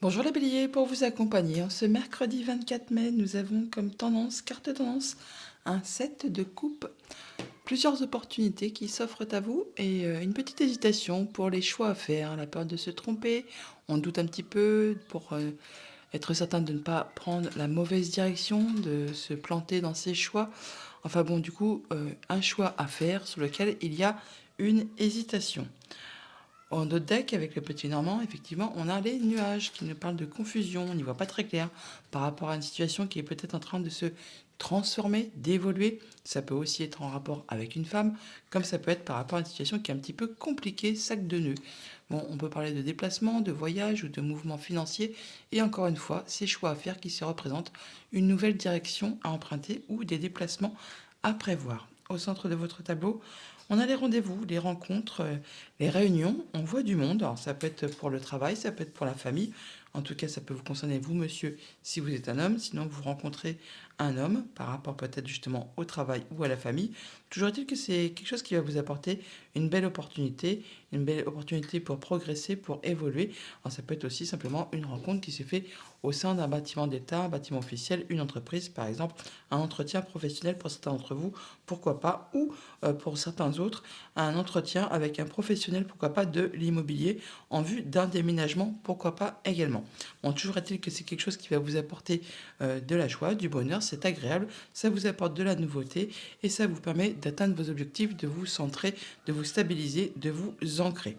Bonjour les béliers, pour vous accompagner, en ce mercredi 24 mai, nous avons comme tendance, carte tendance, un 7 de coupe, plusieurs opportunités qui s'offrent à vous et une petite hésitation pour les choix à faire, la peur de se tromper, on doute un petit peu pour être certain de ne pas prendre la mauvaise direction, de se planter dans ses choix. Enfin bon, du coup, un choix à faire sur lequel il y a une hésitation. En d'autres decks, avec le petit normand, effectivement, on a les nuages qui nous parlent de confusion, on n'y voit pas très clair par rapport à une situation qui est peut-être en train de se transformer, d'évoluer. Ça peut aussi être en rapport avec une femme, comme ça peut être par rapport à une situation qui est un petit peu compliquée, sac de nœuds. Bon, on peut parler de déplacement, de voyage ou de mouvement financier, et encore une fois, ces choix à faire qui se représentent une nouvelle direction à emprunter ou des déplacements à prévoir. Au centre de votre tableau, on a les rendez-vous, les rencontres, les réunions, on voit du monde. Alors ça peut être pour le travail, ça peut être pour la famille. En tout cas, ça peut vous concerner vous, monsieur, si vous êtes un homme. Sinon, vous rencontrez un homme par rapport peut-être justement au travail ou à la famille. Toujours est-il que c'est quelque chose qui va vous apporter une belle opportunité pour progresser, pour évoluer. Alors ça peut être aussi simplement une rencontre qui se fait au sein d'un bâtiment d'État, un bâtiment officiel, une entreprise, par exemple, un entretien professionnel pour certains d'entre vous, pourquoi pas, ou pour certains autres, un entretien avec un professionnel, pourquoi pas, de l'immobilier en vue d'un déménagement, pourquoi pas également. Bon, toujours est-il que c'est quelque chose qui va vous apporter de la joie, du bonheur, c'est agréable, ça vous apporte de la nouveauté et ça vous permet d'atteindre vos objectifs, de vous centrer, de vous stabiliser, de vous ancrer.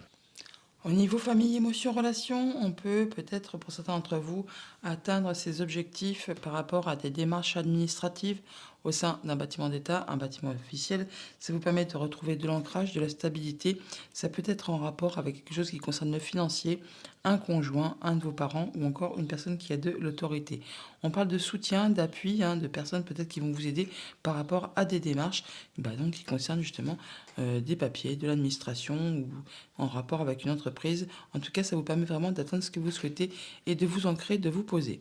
Au niveau famille, émotions, relations, on peut peut-être pour certains d'entre vous atteindre ces objectifs par rapport à des démarches administratives au sein d'un bâtiment d'État, un bâtiment officiel. Ça vous permet de retrouver de l'ancrage, de la stabilité. Ça peut être en rapport avec quelque chose qui concerne le financier, un conjoint, un de vos parents ou encore une personne qui a de l'autorité. On parle de soutien, d'appui, de personnes peut-être qui vont vous aider par rapport à des démarches donc, qui concernent justement des papiers, de l'administration ou en rapport avec une entreprise. En tout cas, ça vous permet vraiment d'atteindre ce que vous souhaitez et de vous ancrer, de vous poser.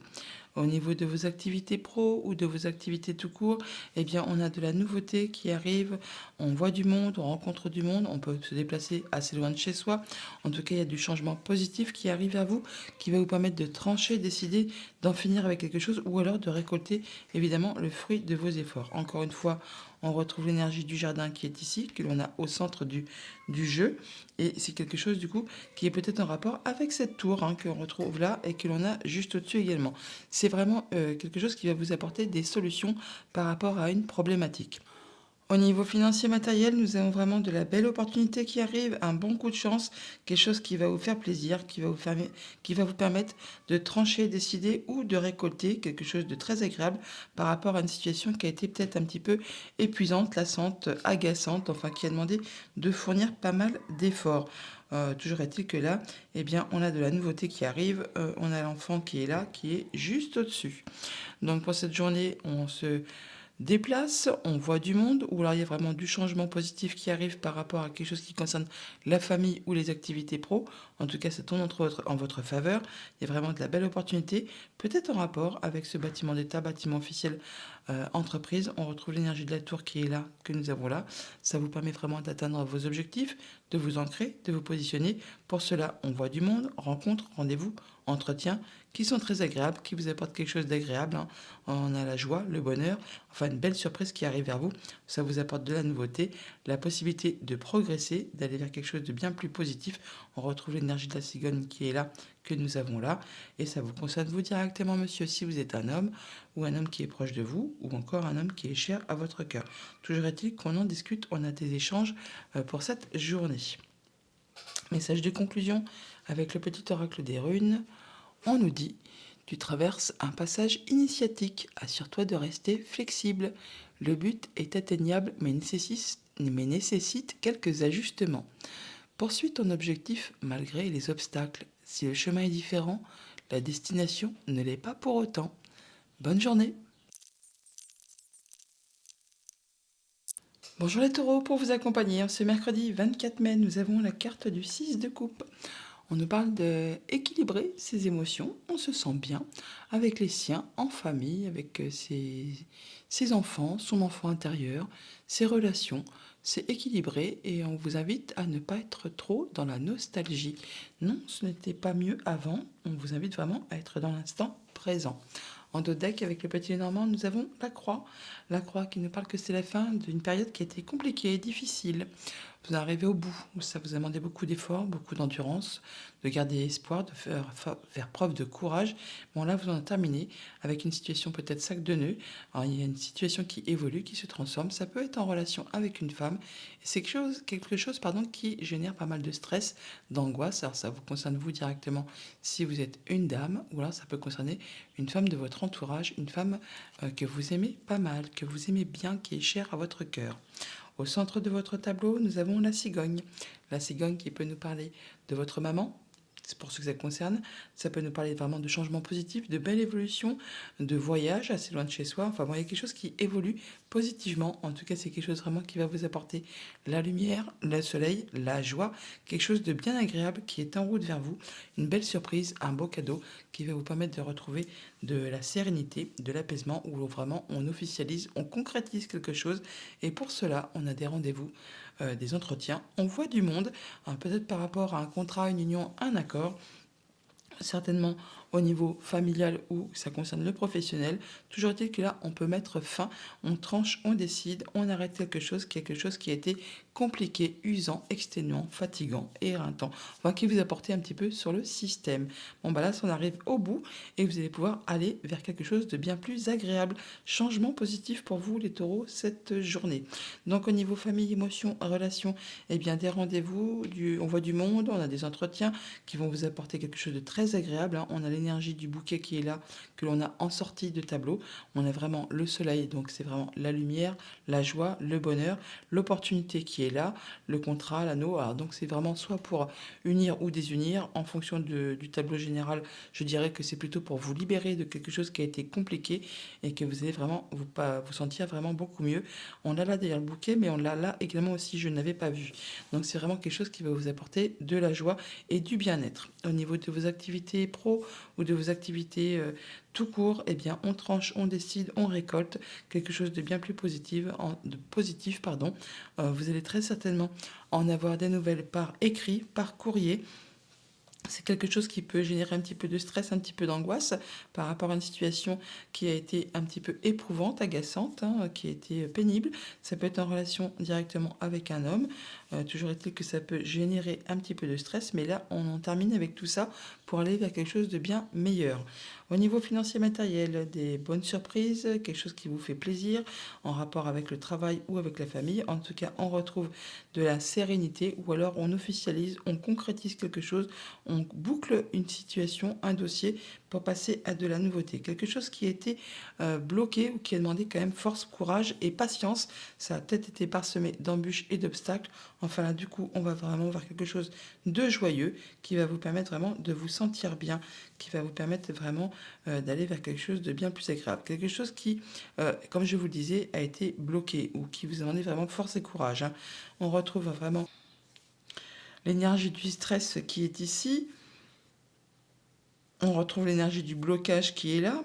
Au niveau de vos activités pro ou de vos activités tout court, eh bien, on a de la nouveauté qui arrive. On voit du monde, on rencontre du monde, on peut se déplacer assez loin de chez soi. En tout cas, il y a du changement positif qui arrive à vous, qui va vous permettre de trancher, décider d'en finir avec quelque chose ou alors de récolter évidemment le fruit de vos efforts. Encore une fois, on retrouve l'énergie du jardin qui est ici, que l'on a au centre du jeu. Et c'est quelque chose du coup qui est peut-être en rapport avec cette tour qu'on retrouve là et que l'on a juste au-dessus également. C'est vraiment quelque chose qui va vous apporter des solutions par rapport à une problématique. Au niveau financier matériel, nous avons vraiment de la belle opportunité qui arrive, un bon coup de chance, quelque chose qui va vous faire plaisir, qui va vous permettre de trancher, décider ou de récolter quelque chose de très agréable par rapport à une situation qui a été peut-être un petit peu épuisante, lassante, agaçante, enfin qui a demandé de fournir pas mal d'efforts. Toujours est-il que là, eh bien, on a de la nouveauté qui arrive, on a l'enfant qui est là, qui est juste au-dessus. Donc pour cette journée, on se déplace, on voit du monde, ou alors il y a vraiment du changement positif qui arrive par rapport à quelque chose qui concerne la famille ou les activités pro. En tout cas, ça tourne en votre faveur. Il y a vraiment de la belle opportunité, peut-être en rapport avec ce bâtiment d'État, bâtiment officiel, entreprise. On retrouve l'énergie de la tour qui est là, que nous avons là. Ça vous permet vraiment d'atteindre vos objectifs, de vous ancrer, de vous positionner. Pour cela, on voit du monde, rencontres, rendez-vous, entretiens qui sont très agréables, qui vous apportent quelque chose d'agréable. On a la joie, le bonheur, enfin une belle surprise qui arrive vers vous. Ça vous apporte de la nouveauté, la possibilité de progresser, d'aller vers quelque chose de bien plus positif. On retrouve l'énergie de la cigogne qui est là, que nous avons là. Et ça vous concerne vous directement, monsieur, si vous êtes un homme, ou un homme qui est proche de vous, ou encore un homme qui est cher à votre cœur. Toujours est-il qu'on en discute, on a des échanges pour cette journée. Message de conclusion avec le petit oracle des runes. On nous dit: tu traverses un passage initiatique, assure-toi de rester flexible. Le but est atteignable mais nécessite quelques ajustements. Poursuis ton objectif malgré les obstacles. Si le chemin est différent, la destination ne l'est pas pour autant. Bonne journée. Bonjour les taureaux, pour vous accompagner, ce mercredi 24 mai, nous avons la carte du 6 de coupe. On nous parle d'équilibrer ses émotions, on se sent bien avec les siens, en famille, avec ses enfants, son enfant intérieur, ses relations. C'est équilibré et on vous invite à ne pas être trop dans la nostalgie. Non, ce n'était pas mieux avant. On vous invite vraiment à être dans l'instant présent. En dos de deck, avec le petit Normand, nous avons la croix. La croix qui nous parle que c'est la fin d'une période qui a été compliquée, difficile. Vous arrivez au bout, où ça vous a demandé beaucoup d'efforts, beaucoup d'endurance, de garder espoir, de faire preuve de courage. Bon, là, vous en avez terminé avec une situation peut-être sac de nœuds. Alors, il y a une situation qui évolue, qui se transforme. Ça peut être en relation avec une femme. Et c'est quelque chose pardon, qui génère pas mal de stress, d'angoisse. Alors, ça vous concerne vous directement si vous êtes une dame, ou alors ça peut concerner une femme de votre entourage, une femme que vous aimez pas mal, que vous aimez bien, qui est chère à votre cœur. Au centre de votre tableau, nous avons la cigogne. La cigogne qui peut nous parler de votre maman. C'est pour ce que ça concerne. Ça peut nous parler vraiment de changements positifs, de belle évolution, de voyage assez loin de chez soi. Enfin, bon, il y a quelque chose qui évolue positivement. En tout cas, c'est quelque chose vraiment qui va vous apporter la lumière, le soleil, la joie. Quelque chose de bien agréable qui est en route vers vous. Une belle surprise, un beau cadeau qui va vous permettre de retrouver de la sérénité, de l'apaisement, où vraiment on officialise, on concrétise quelque chose. Et pour cela, on a des rendez-vous, des entretiens, on voit du monde, hein, peut-être par rapport à un contrat, une union, un accord, certainement au niveau familial ou ça concerne le professionnel. Toujours est-il que là, on peut mettre fin, on tranche, on décide, on arrête quelque chose qui a été compliqué, usant, exténuant, fatigant, éreintant, enfin qui vous a porté un petit peu sur le système. Bon bah là, on arrive au bout et vous allez pouvoir aller vers quelque chose de bien plus agréable. Changement positif pour vous les taureaux cette journée. Donc au niveau famille, émotion, relation, eh bien des rendez-vous, on voit du monde, on a des entretiens qui vont vous apporter quelque chose de très agréable, hein. On a l'énergie du bouquet qui est là, que l'on a en sortie de tableau. On a vraiment le soleil, donc c'est vraiment la lumière, la joie, le bonheur, l'opportunité qui est là, le contrat, l'anneau. Alors donc c'est vraiment soit pour unir ou désunir en fonction du tableau général. Je dirais que c'est plutôt pour vous libérer de quelque chose qui a été compliqué et que vous allez vraiment vous sentir vraiment beaucoup mieux. On a là d'ailleurs le bouquet, mais on l'a là également aussi, je n'avais pas vu. Donc c'est vraiment quelque chose qui va vous apporter de la joie et du bien-être. Au niveau de vos activités pro ou de vos activités tout court, eh bien on tranche, on décide, on récolte quelque chose de bien plus positif, pardon. Vous allez très certainement en avoir des nouvelles par écrit, par courrier. C'est quelque chose qui peut générer un petit peu de stress, un petit peu d'angoisse par rapport à une situation qui a été un petit peu éprouvante, agaçante, hein, qui a été pénible. Ça peut être en relation directement avec un homme. Toujours est-il que ça peut générer un petit peu de stress, mais là, on en termine avec tout ça pour aller vers quelque chose de bien meilleur. Au niveau financier matériel, des bonnes surprises, quelque chose qui vous fait plaisir en rapport avec le travail ou avec la famille. En tout cas, on retrouve de la sérénité ou alors on officialise, on concrétise quelque chose, on boucle une situation, un dossier pour passer à de la nouveauté. Quelque chose qui a été bloqué ou qui a demandé quand même force, courage et patience. Ça a peut-être été parsemé d'embûches et d'obstacles. Enfin là, du coup, on va vraiment vers quelque chose de joyeux qui va vous permettre vraiment de vous sentir bien, qui va vous permettre vraiment d'aller vers quelque chose de bien plus agréable. Quelque chose qui, comme je vous le disais, a été bloqué ou qui vous a demandé vraiment force et courage, hein. On retrouve vraiment l'énergie du stress qui est ici. On retrouve l'énergie du blocage qui est là.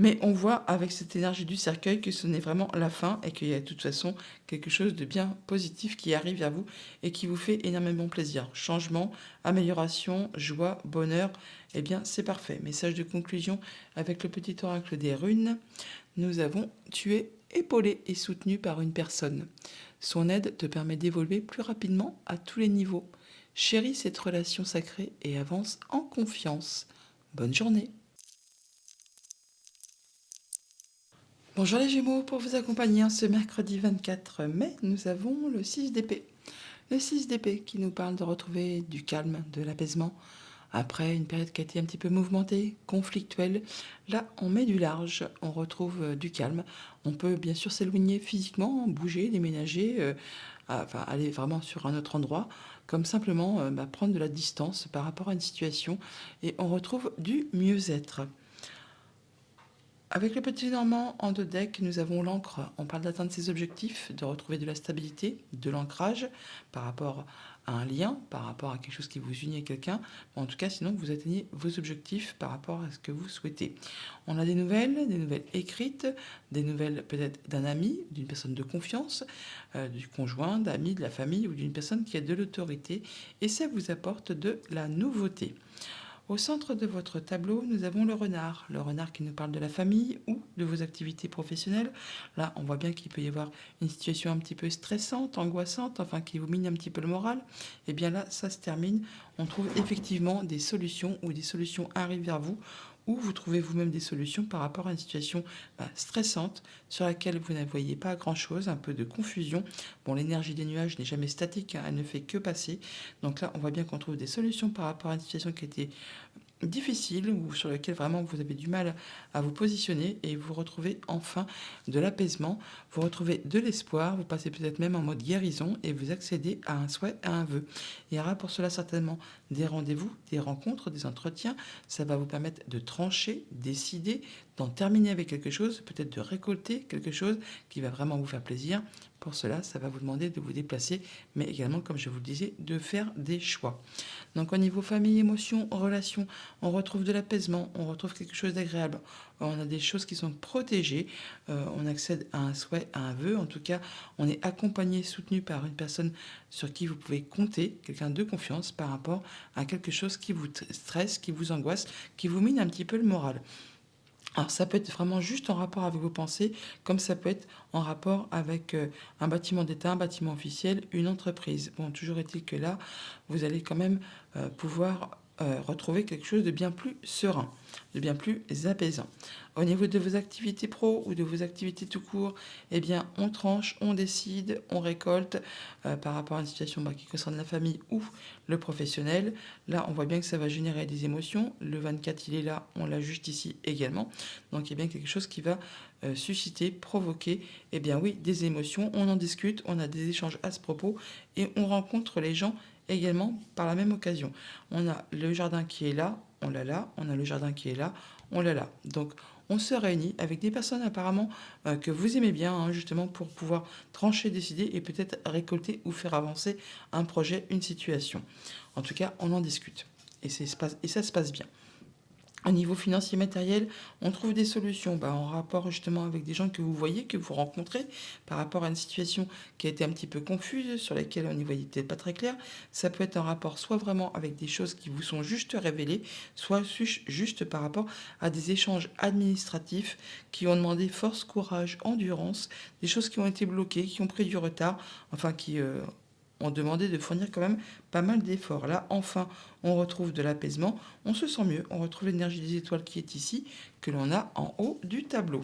Mais on voit avec cette énergie du cercueil que ce n'est vraiment la fin et qu'il y a de toute façon quelque chose de bien positif qui arrive vers vous et qui vous fait énormément plaisir. Changement, amélioration, joie, bonheur, eh bien c'est parfait. Message de conclusion avec le petit oracle des runes. Nous avons tué, épaulé et soutenu par une personne. Son aide te permet d'évoluer plus rapidement à tous les niveaux. Chéris cette relation sacrée et avance en confiance. Bonne journée. Bonjour les Gémeaux, pour vous accompagner ce mercredi 24 mai, nous avons le 6 d'épée. Le 6 d'épée qui nous parle de retrouver du calme, de l'apaisement. Après une période qui a été un petit peu mouvementée, conflictuelle, là on met du large, on retrouve du calme. On peut bien sûr s'éloigner physiquement, bouger, déménager, enfin aller vraiment sur un autre endroit, comme simplement prendre de la distance par rapport à une situation et on retrouve du mieux-être. Avec le petit Normand en deux decks, nous avons l'encre. On parle d'atteindre ses objectifs, de retrouver de la stabilité, de l'ancrage par rapport à un lien, par rapport à quelque chose qui vous unit à quelqu'un. En tout cas, sinon, vous atteignez vos objectifs par rapport à ce que vous souhaitez. On a des nouvelles écrites, des nouvelles peut-être d'un ami, d'une personne de confiance, du conjoint, d'amis, de la famille ou d'une personne qui a de l'autorité. Et ça vous apporte de la nouveauté. Au centre de votre tableau, nous avons le renard qui nous parle de la famille ou de vos activités professionnelles. Là, on voit bien qu'il peut y avoir une situation un petit peu stressante, angoissante, enfin qui vous mine un petit peu le moral. Et bien là, ça se termine. On trouve effectivement des solutions ou des solutions arrivent vers vous ou vous trouvez vous-même des solutions par rapport à une situation stressante sur laquelle vous ne voyez pas grand-chose, un peu de confusion. Bon, l'énergie des nuages n'est jamais statique, hein, elle ne fait que passer. Donc là, on voit bien qu'on trouve des solutions par rapport à une situation qui a été difficile ou sur lequel vraiment vous avez du mal à vous positionner et vous retrouvez enfin de l'apaisement, vous retrouvez de l'espoir, vous passez peut-être même en mode guérison et vous accédez à un souhait, à un vœu. Il y aura pour cela certainement des rendez-vous, des rencontres, des entretiens. Ça va vous permettre de trancher, décider, d'en terminer avec quelque chose, peut-être de récolter quelque chose qui va vraiment vous faire plaisir. Pour cela, ça va vous demander de vous déplacer, mais également, comme je vous le disais, de faire des choix. Donc au niveau famille, émotions, relations, on retrouve de l'apaisement, on retrouve quelque chose d'agréable, on a des choses qui sont protégées, on accède à un souhait, à un vœu, en tout cas on est accompagné, soutenu par une personne sur qui vous pouvez compter, quelqu'un de confiance par rapport à quelque chose qui vous stresse, qui vous angoisse, qui vous mine un petit peu le moral. Alors ça peut être vraiment juste en rapport avec vos pensées, comme ça peut être en rapport avec un bâtiment d'État, un bâtiment officiel, une entreprise. Bon, toujours est-il que là, vous allez quand même pouvoir retrouver quelque chose de bien plus serein, de bien plus apaisant. Au niveau de vos activités pro ou de vos activités tout court, eh bien, on tranche, on décide, on récolte par rapport à une situation qui concerne la famille ou le professionnel. Là, on voit bien que ça va générer des émotions. Le 24, il est là, on l'ajuste ici également. Donc, il y a bien quelque chose qui va susciter, provoquer, eh bien oui, des émotions. On en discute, on a des échanges à ce propos et on rencontre les gens également par la même occasion. On a le jardin qui est là, on l'a là. On a le jardin qui est là, on l'a là. Donc, on se réunit avec des personnes apparemment que vous aimez bien, hein, justement pour pouvoir trancher, décider et peut-être récolter ou faire avancer un projet, une situation. En tout cas, on en discute. Et ça se passe bien. Au niveau financier matériel, on trouve des solutions en rapport justement avec des gens que vous voyez, que vous rencontrez, par rapport à une situation qui a été un petit peu confuse, sur laquelle on n'y voyait peut-être pas très clair. Ça peut être un rapport soit vraiment avec des choses qui vous sont juste révélées, soit juste par rapport à des échanges administratifs qui ont demandé force, courage, endurance, des choses qui ont été bloquées, qui ont pris du retard, enfin qui ont demandé de fournir quand même pas mal d'efforts. Là, enfin, on retrouve de l'apaisement, on se sent mieux, on retrouve l'énergie des étoiles qui est ici, que l'on a en haut du tableau.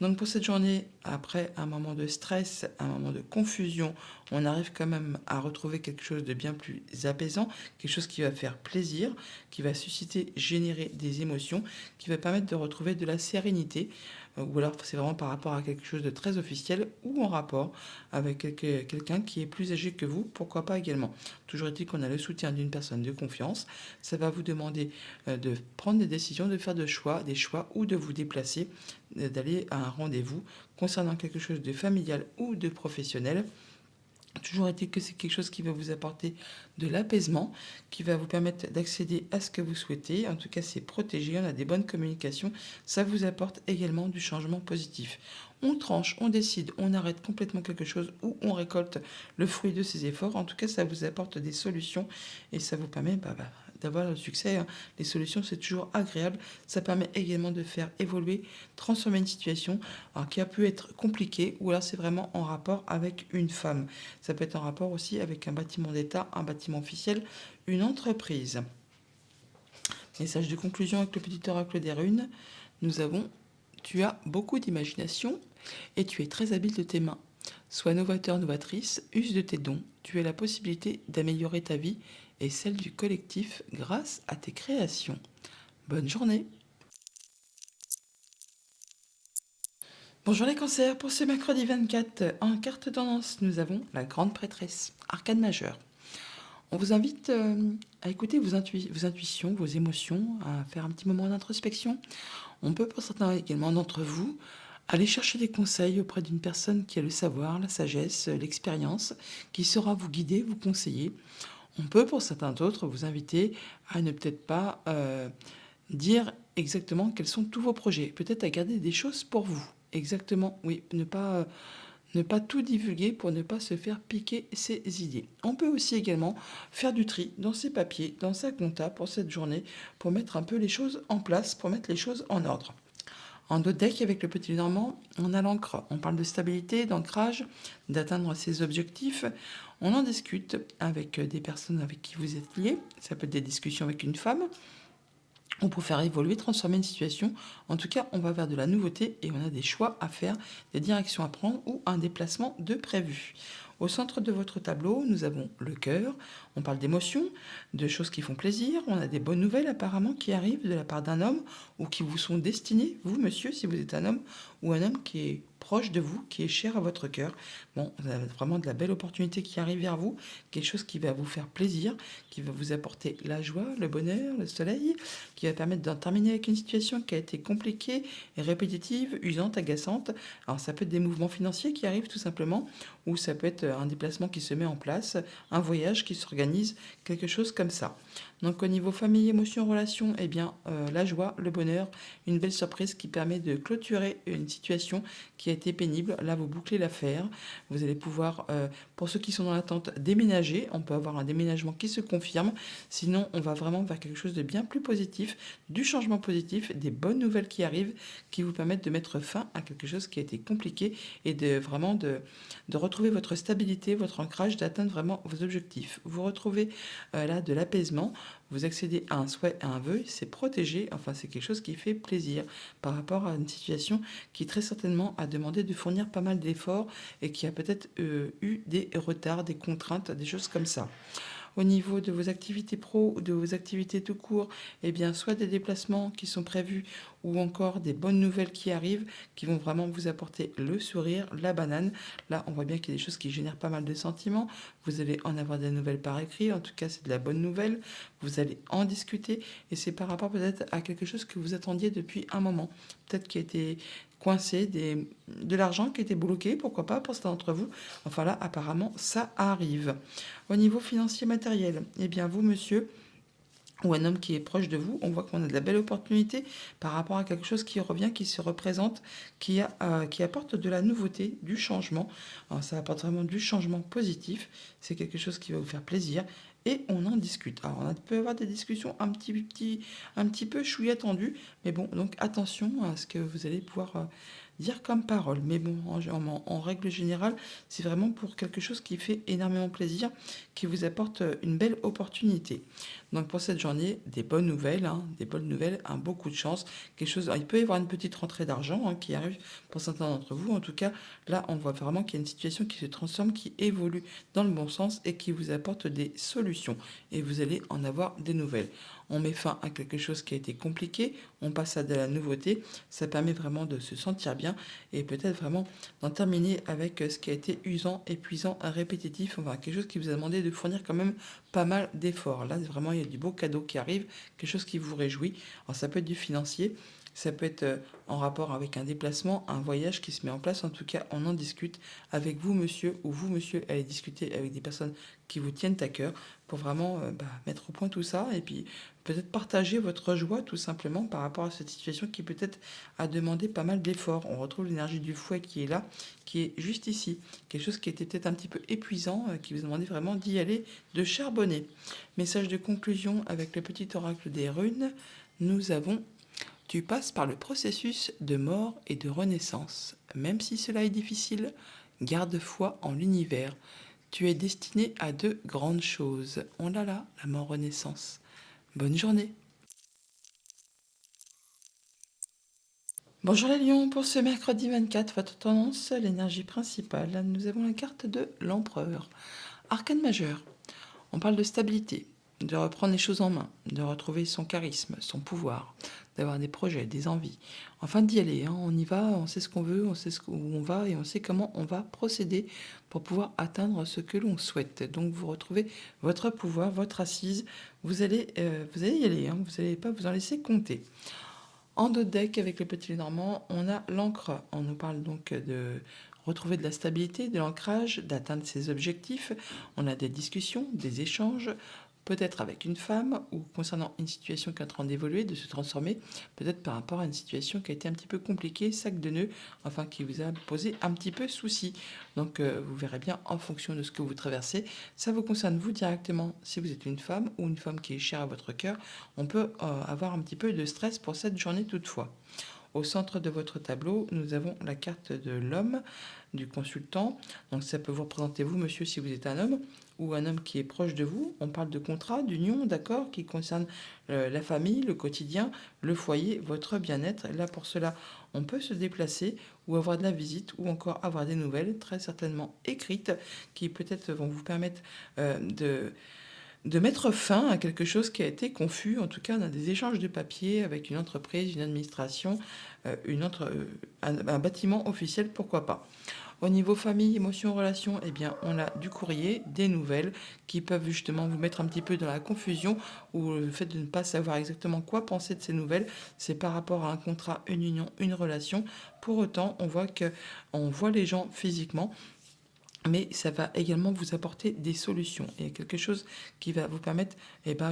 Donc pour cette journée, après un moment de stress, un moment de confusion, on arrive quand même à retrouver quelque chose de bien plus apaisant, quelque chose qui va faire plaisir, qui va susciter, générer des émotions, qui va permettre de retrouver de la sérénité, ou alors c'est vraiment par rapport à quelque chose de très officiel ou en rapport avec quelqu'un qui est plus âgé que vous, pourquoi pas également. Toujours est-il qu'on a le soutien d'une personne de confiance, ça va vous demander de prendre des décisions, de faire des choix ou de vous déplacer, d'aller à un rendez-vous concernant quelque chose de familial ou de professionnel. Toujours est-il que c'est quelque chose qui va vous apporter de l'apaisement, qui va vous permettre d'accéder à ce que vous souhaitez. En tout cas, c'est protégé, on a des bonnes communications. Ça vous apporte également du changement positif. On tranche, on décide, on arrête complètement quelque chose ou on récolte le fruit de ses efforts. En tout cas, ça vous apporte des solutions et ça vous permet d'avoir le succès, hein. Les solutions, c'est toujours agréable. Ça permet également de faire évoluer, transformer une situation qui a pu être compliquée ou alors c'est vraiment en rapport avec une femme. Ça peut être en rapport aussi avec un bâtiment d'État, un bâtiment officiel, une entreprise. Message de conclusion avec le petit oracle des runes. Nous avons: tu as beaucoup d'imagination et tu es très habile de tes mains. Sois novateur, novatrice, use de tes dons. Tu as la possibilité d'améliorer ta vie et celle du collectif grâce à tes créations. Bonne journée. Bonjour les cancers, pour ce mercredi 24, en carte tendance, nous avons la grande prêtresse, arcane majeure. On vous invite à écouter vos intuitions, vos émotions, à faire un petit moment d'introspection. On peut, pour certains également d'entre vous, aller chercher des conseils auprès d'une personne qui a le savoir, la sagesse, l'expérience, qui saura vous guider, vous conseiller. On peut, pour certains d'autres, vous inviter à ne peut-être pas dire exactement quels sont tous vos projets. Peut-être à garder des choses pour vous. Exactement, oui. Ne pas tout divulguer pour ne pas se faire piquer ses idées. On peut aussi également faire du tri dans ses papiers, dans sa compta pour cette journée, pour mettre un peu les choses en place, pour mettre les choses en ordre. En dos deck, avec le petit Normand, on a l'encre. On parle de stabilité, d'ancrage, d'atteindre ses objectifs. On en discute avec des personnes avec qui vous êtes liés. Ça peut être des discussions avec une femme, ou pour faire évoluer, transformer une situation. En tout cas, on va vers de la nouveauté et on a des choix à faire, des directions à prendre ou un déplacement de prévu. Au centre de votre tableau, nous avons le cœur. On parle d'émotions, de choses qui font plaisir. On a des bonnes nouvelles apparemment qui arrivent de la part d'un homme ou qui vous sont destinées, vous monsieur, si vous êtes un homme, ou un homme qui est proche de vous, qui est cher à votre cœur. Bon, vous avez vraiment de la belle opportunité qui arrive vers vous, quelque chose qui va vous faire plaisir, qui va vous apporter la joie, le bonheur, le soleil, qui va permettre d'en terminer avec une situation qui a été compliquée, répétitive, usante, agaçante. Alors ça peut être des mouvements financiers qui arrivent tout simplement, ou ça peut être un déplacement qui se met en place, un voyage qui s'organise, quelque chose comme ça. Donc au niveau famille, émotion, relation, eh bien la joie, le bonheur, une belle surprise qui permet de clôturer une situation qui a été pénible. Là, vous bouclez l'affaire. Vous allez pouvoir, pour ceux qui sont dans l'attente, déménager. On peut avoir un déménagement qui se confirme. Sinon, on va vraiment vers quelque chose de bien plus positif, du changement positif, des bonnes nouvelles qui arrivent, qui vous permettent de mettre fin à quelque chose qui a été compliqué et de retrouver votre stabilité, votre ancrage, d'atteindre vraiment vos objectifs. Vous retrouvez là de l'apaisement. Vous accédez à un souhait, à un vœu, c'est protégé, enfin c'est quelque chose qui fait plaisir par rapport à une situation qui très certainement a demandé de fournir pas mal d'efforts et qui a peut-être eu des retards, des contraintes, des choses comme ça. Au niveau de vos activités pro ou de vos activités tout court, eh bien, soit des déplacements qui sont prévus ou encore des bonnes nouvelles qui arrivent, qui vont vraiment vous apporter le sourire, la banane. Là, on voit bien qu'il y a des choses qui génèrent pas mal de sentiments. Vous allez en avoir des nouvelles par écrit. En tout cas, c'est de la bonne nouvelle. Vous allez en discuter et c'est par rapport peut-être à quelque chose que vous attendiez depuis un moment. Peut-être qui a été coincé, de l'argent qui était bloqué, pourquoi pas, pour certains d'entre vous. Enfin là, apparemment, ça arrive. Au niveau financier matériel, eh bien vous, monsieur, ou un homme qui est proche de vous, on voit qu'on a de la belle opportunité par rapport à quelque chose qui revient, qui se représente, qui apporte de la nouveauté, du changement. Alors, ça apporte vraiment du changement positif. C'est quelque chose qui va vous faire plaisir. Et on en discute. Alors, on peut avoir des discussions un petit peu chouïa tendues. Mais bon, donc attention à ce que vous allez pouvoir dire comme parole. Mais bon, en règle générale, c'est vraiment pour quelque chose qui fait énormément plaisir, qui vous apporte une belle opportunité. Donc pour cette journée, des bonnes nouvelles, des bonnes nouvelles, un beau coup de chance, quelque chose. Alors, il peut y avoir une petite rentrée d'argent qui arrive pour certains d'entre vous. En tout cas, là, on voit vraiment qu'il y a une situation qui se transforme, qui évolue dans le bon sens et qui vous apporte des solutions. Et vous allez en avoir des nouvelles. On met fin à quelque chose qui a été compliqué, on passe à de la nouveauté. Ça permet vraiment de se sentir bien et peut-être vraiment d'en terminer avec ce qui a été usant, épuisant, répétitif. Enfin, quelque chose qui vous a demandé de fournir quand même pas mal d'efforts. Là, vraiment, il y a du beau cadeau qui arrive, quelque chose qui vous réjouit. Alors, ça peut être du financier, ça peut être en rapport avec un déplacement, un voyage qui se met en place. En tout cas, on en discute avec vous, monsieur, ou vous, monsieur, allez discuter avec des personnes qui vous tiennent à cœur pour vraiment mettre au point tout ça et puis peut-être partager votre joie tout simplement par rapport à cette situation qui peut-être a demandé pas mal d'efforts. On retrouve l'énergie du fouet qui est là, qui est juste ici. Quelque chose qui était peut-être un petit peu épuisant, qui vous demandait vraiment d'y aller, de charbonner. Message de conclusion avec le petit oracle des runes. Nous avons: tu passes par le processus de mort et de renaissance. Même si cela est difficile, garde foi en l'univers. Tu es destiné à de grandes choses. On l'a là, la mort-renaissance. Bonne journée. Bonjour les lions, pour ce mercredi 24, votre tendance, l'énergie principale. Nous avons la carte de l'empereur. Arcane majeur, on parle de stabilité. de reprendre les choses en main, de retrouver son charisme, son pouvoir, d'avoir des projets, des envies. Enfin, d'y aller, hein. On y va, on sait ce qu'on veut, on sait où on va et on sait comment on va procéder pour pouvoir atteindre ce que l'on souhaite. Donc, vous retrouvez votre pouvoir, votre assise. Vous allez y aller, hein. Vous n'allez pas vous en laisser compter. En dos de deck, avec le petit Lénormand, on a l'encre. On nous parle donc de retrouver de la stabilité, de l'ancrage, d'atteindre ses objectifs. On a des discussions, des échanges, peut-être avec une femme ou concernant une situation qui est en train d'évoluer, de se transformer, peut-être par rapport à une situation qui a été un petit peu compliquée, sac de nœuds, enfin qui vous a posé un petit peu souci. Donc vous verrez bien en fonction de ce que vous traversez. Ça vous concerne vous directement si vous êtes une femme ou une femme qui est chère à votre cœur. On peut avoir un petit peu de stress pour cette journée toutefois. Au centre de votre tableau, nous avons la carte de l'homme, du consultant. Donc ça peut vous représenter vous, monsieur, si vous êtes un homme, ou un homme qui est proche de vous. On parle de contrat, d'union, d'accord, qui concerne la famille, le quotidien, le foyer, votre bien-être. Là, pour cela, on peut se déplacer ou avoir de la visite, ou encore avoir des nouvelles, très certainement écrites, qui peut-être vont vous permettre de mettre fin à quelque chose qui a été confus. En tout cas, on a des échanges de papier avec une entreprise, une administration, un bâtiment officiel, pourquoi pas. Au niveau famille, émotions, relations, eh bien, on a du courrier, des nouvelles qui peuvent justement vous mettre un petit peu dans la confusion ou le fait de ne pas savoir exactement quoi penser de ces nouvelles. C'est par rapport à un contrat, une union, une relation. Pour autant, on voit les gens physiquement, mais ça va également vous apporter des solutions et quelque chose qui va vous permettre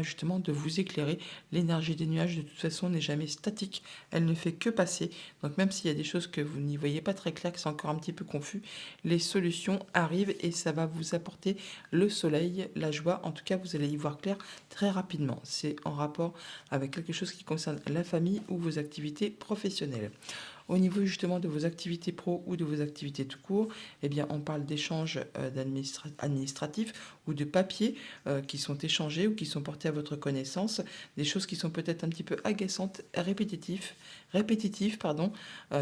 justement de vous éclairer. L'énergie des nuages de toute façon n'est jamais statique, elle ne fait que passer. Donc même s'il y a des choses que vous n'y voyez pas très clair, que c'est encore un petit peu confus, les solutions arrivent et ça va vous apporter le soleil, la joie. En tout cas, vous allez y voir clair très rapidement. C'est en rapport avec quelque chose qui concerne la famille ou vos activités professionnelles. Au niveau justement de vos activités pro ou de vos activités tout court, eh bien, on parle d'échanges administratifs ou de papiers qui sont échangés ou qui sont portés à votre connaissance, des choses qui sont peut-être un petit peu agaçantes, répétitives, pardon,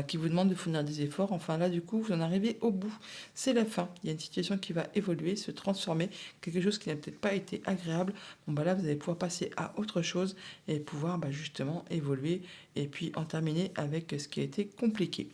qui vous demandent de fournir des efforts. Enfin là, du coup, vous en arrivez au bout. C'est la fin. Il y a une situation qui va évoluer, se transformer, quelque chose qui n'a peut-être pas été agréable. Bon, bah là, vous allez pouvoir passer à autre chose et pouvoir justement évoluer et puis en terminer avec ce qui a été compliqué.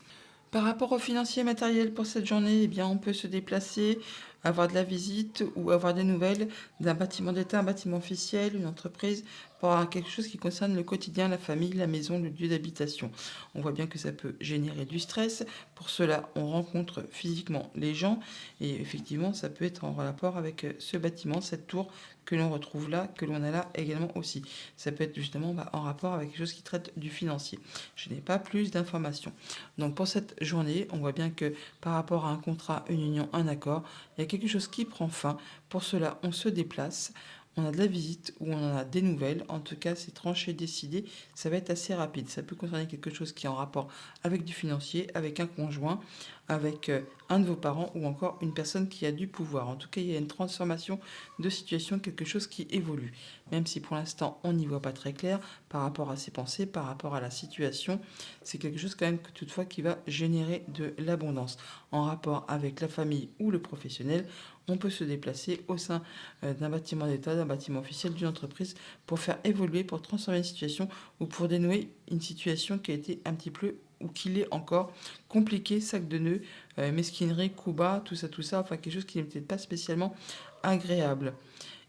Par rapport au financier matériel pour cette journée, eh bien, on peut se déplacer, avoir de la visite ou avoir des nouvelles d'un bâtiment d'État, un bâtiment officiel, une entreprise, pour avoir quelque chose qui concerne le quotidien, la famille, la maison, le lieu d'habitation. On voit bien que ça peut générer du stress. Pour cela, on rencontre physiquement les gens et effectivement, ça peut être en rapport avec ce bâtiment, cette tour que l'on retrouve là, que l'on a là également aussi. Ça peut être justement en rapport avec quelque chose qui traite du financier. Je n'ai pas plus d'informations. Donc pour cette journée, on voit bien que par rapport à un contrat, une union, un accord, il y a quelque chose qui prend fin. Pour cela, on se déplace, on a de la visite ou on en a des nouvelles. En tout cas, c'est tranché, décidé. Ça va être assez rapide. Ça peut concerner quelque chose qui est en rapport avec du financier, avec un conjoint, avec un de vos parents ou encore une personne qui a du pouvoir. En tout cas, il y a une transformation de situation, quelque chose qui évolue. Même si pour l'instant, on n'y voit pas très clair par rapport à ses pensées, par rapport à la situation, c'est quelque chose quand même que toutefois qui va générer de l'abondance. En rapport avec la famille ou le professionnel, on peut se déplacer au sein d'un bâtiment d'État, d'un bâtiment officiel, d'une entreprise pour faire évoluer, pour transformer une situation ou pour dénouer une situation qui a été un petit peu ou qu'il est encore compliqué, sac de nœuds, mesquinerie, coup bas, tout ça, enfin quelque chose qui n'est peut-être pas spécialement agréable.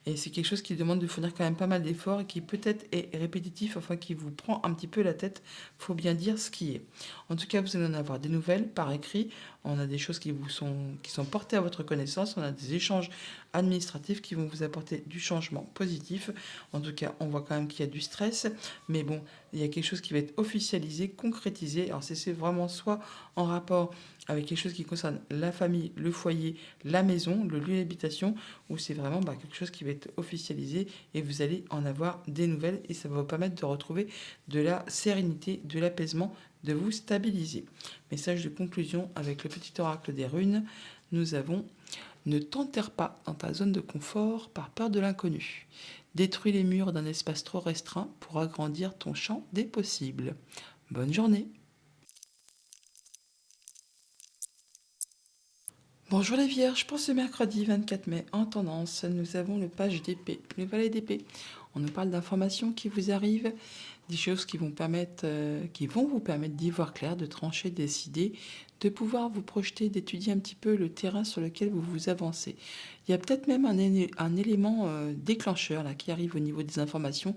Et c'est quelque chose qui demande de fournir quand même pas mal d'efforts et qui peut-être est répétitif, enfin qui vous prend un petit peu la tête, faut bien dire ce qui est. En tout cas, vous allez en avoir des nouvelles par écrit, on a des choses qui sont portées à votre connaissance, on a des échanges administratifs qui vont vous apporter du changement positif. En tout cas, on voit quand même qu'il y a du stress, mais bon, il y a quelque chose qui va être officialisé, concrétisé. Alors c'est vraiment soit en rapport avec quelque chose qui concerne la famille, le foyer, la maison, le lieu d'habitation, où c'est vraiment quelque chose qui va être officialisé et vous allez en avoir des nouvelles et ça va vous permettre de retrouver de la sérénité, de l'apaisement, de vous stabiliser. Message de conclusion avec le petit oracle des runes, nous avons: ne t'enterre pas dans ta zone de confort par peur de l'inconnu. Détruis les murs d'un espace trop restreint pour agrandir ton champ des possibles. Bonne journée. Bonjour les vierges, pour ce mercredi 24 mai, en tendance, nous avons le page d'épée, le valet d'épée. On nous parle d'informations qui vous arrivent, des choses qui vont vous permettre d'y voir clair, de trancher, décider, de pouvoir vous projeter, d'étudier un petit peu le terrain sur lequel vous vous avancez. Il y a peut-être même un élément déclencheur là, qui arrive au niveau des informations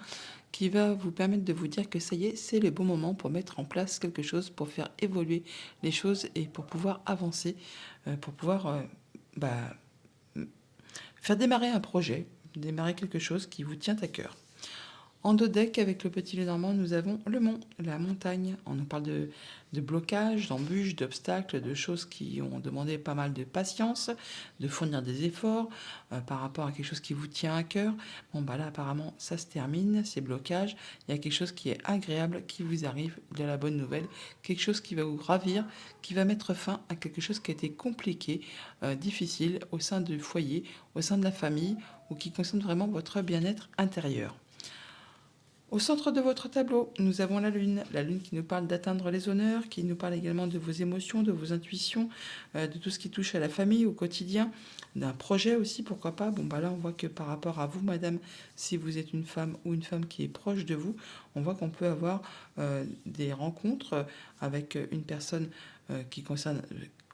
qui va vous permettre de vous dire que ça y est, c'est le bon moment pour mettre en place quelque chose, pour faire évoluer les choses et pour pouvoir avancer, pour pouvoir bah, faire démarrer un projet, démarrer quelque chose qui vous tient à cœur. En dos deck, avec le petit Lenormand, nous avons le mont, la montagne. On nous parle de blocage, d'embûches, d'obstacles, de choses qui ont demandé pas mal de patience, de fournir des efforts par rapport à quelque chose qui vous tient à cœur. Bon, bah là, apparemment, ça se termine, ces blocages. Il y a quelque chose qui est agréable, qui vous arrive, de la bonne nouvelle, quelque chose qui va vous ravir, qui va mettre fin à quelque chose qui a été compliqué, difficile au sein du foyer, au sein de la famille, ou qui concerne vraiment votre bien-être intérieur. Au centre de votre tableau, nous avons la lune qui nous parle d'atteindre les honneurs, qui nous parle également de vos émotions, de vos intuitions, de tout ce qui touche à la famille, au quotidien, d'un projet aussi, pourquoi pas. Bon, bah là, on voit que par rapport à vous, madame, si vous êtes une femme ou une femme qui est proche de vous, on voit qu'on peut avoir des rencontres avec une personne qui concerne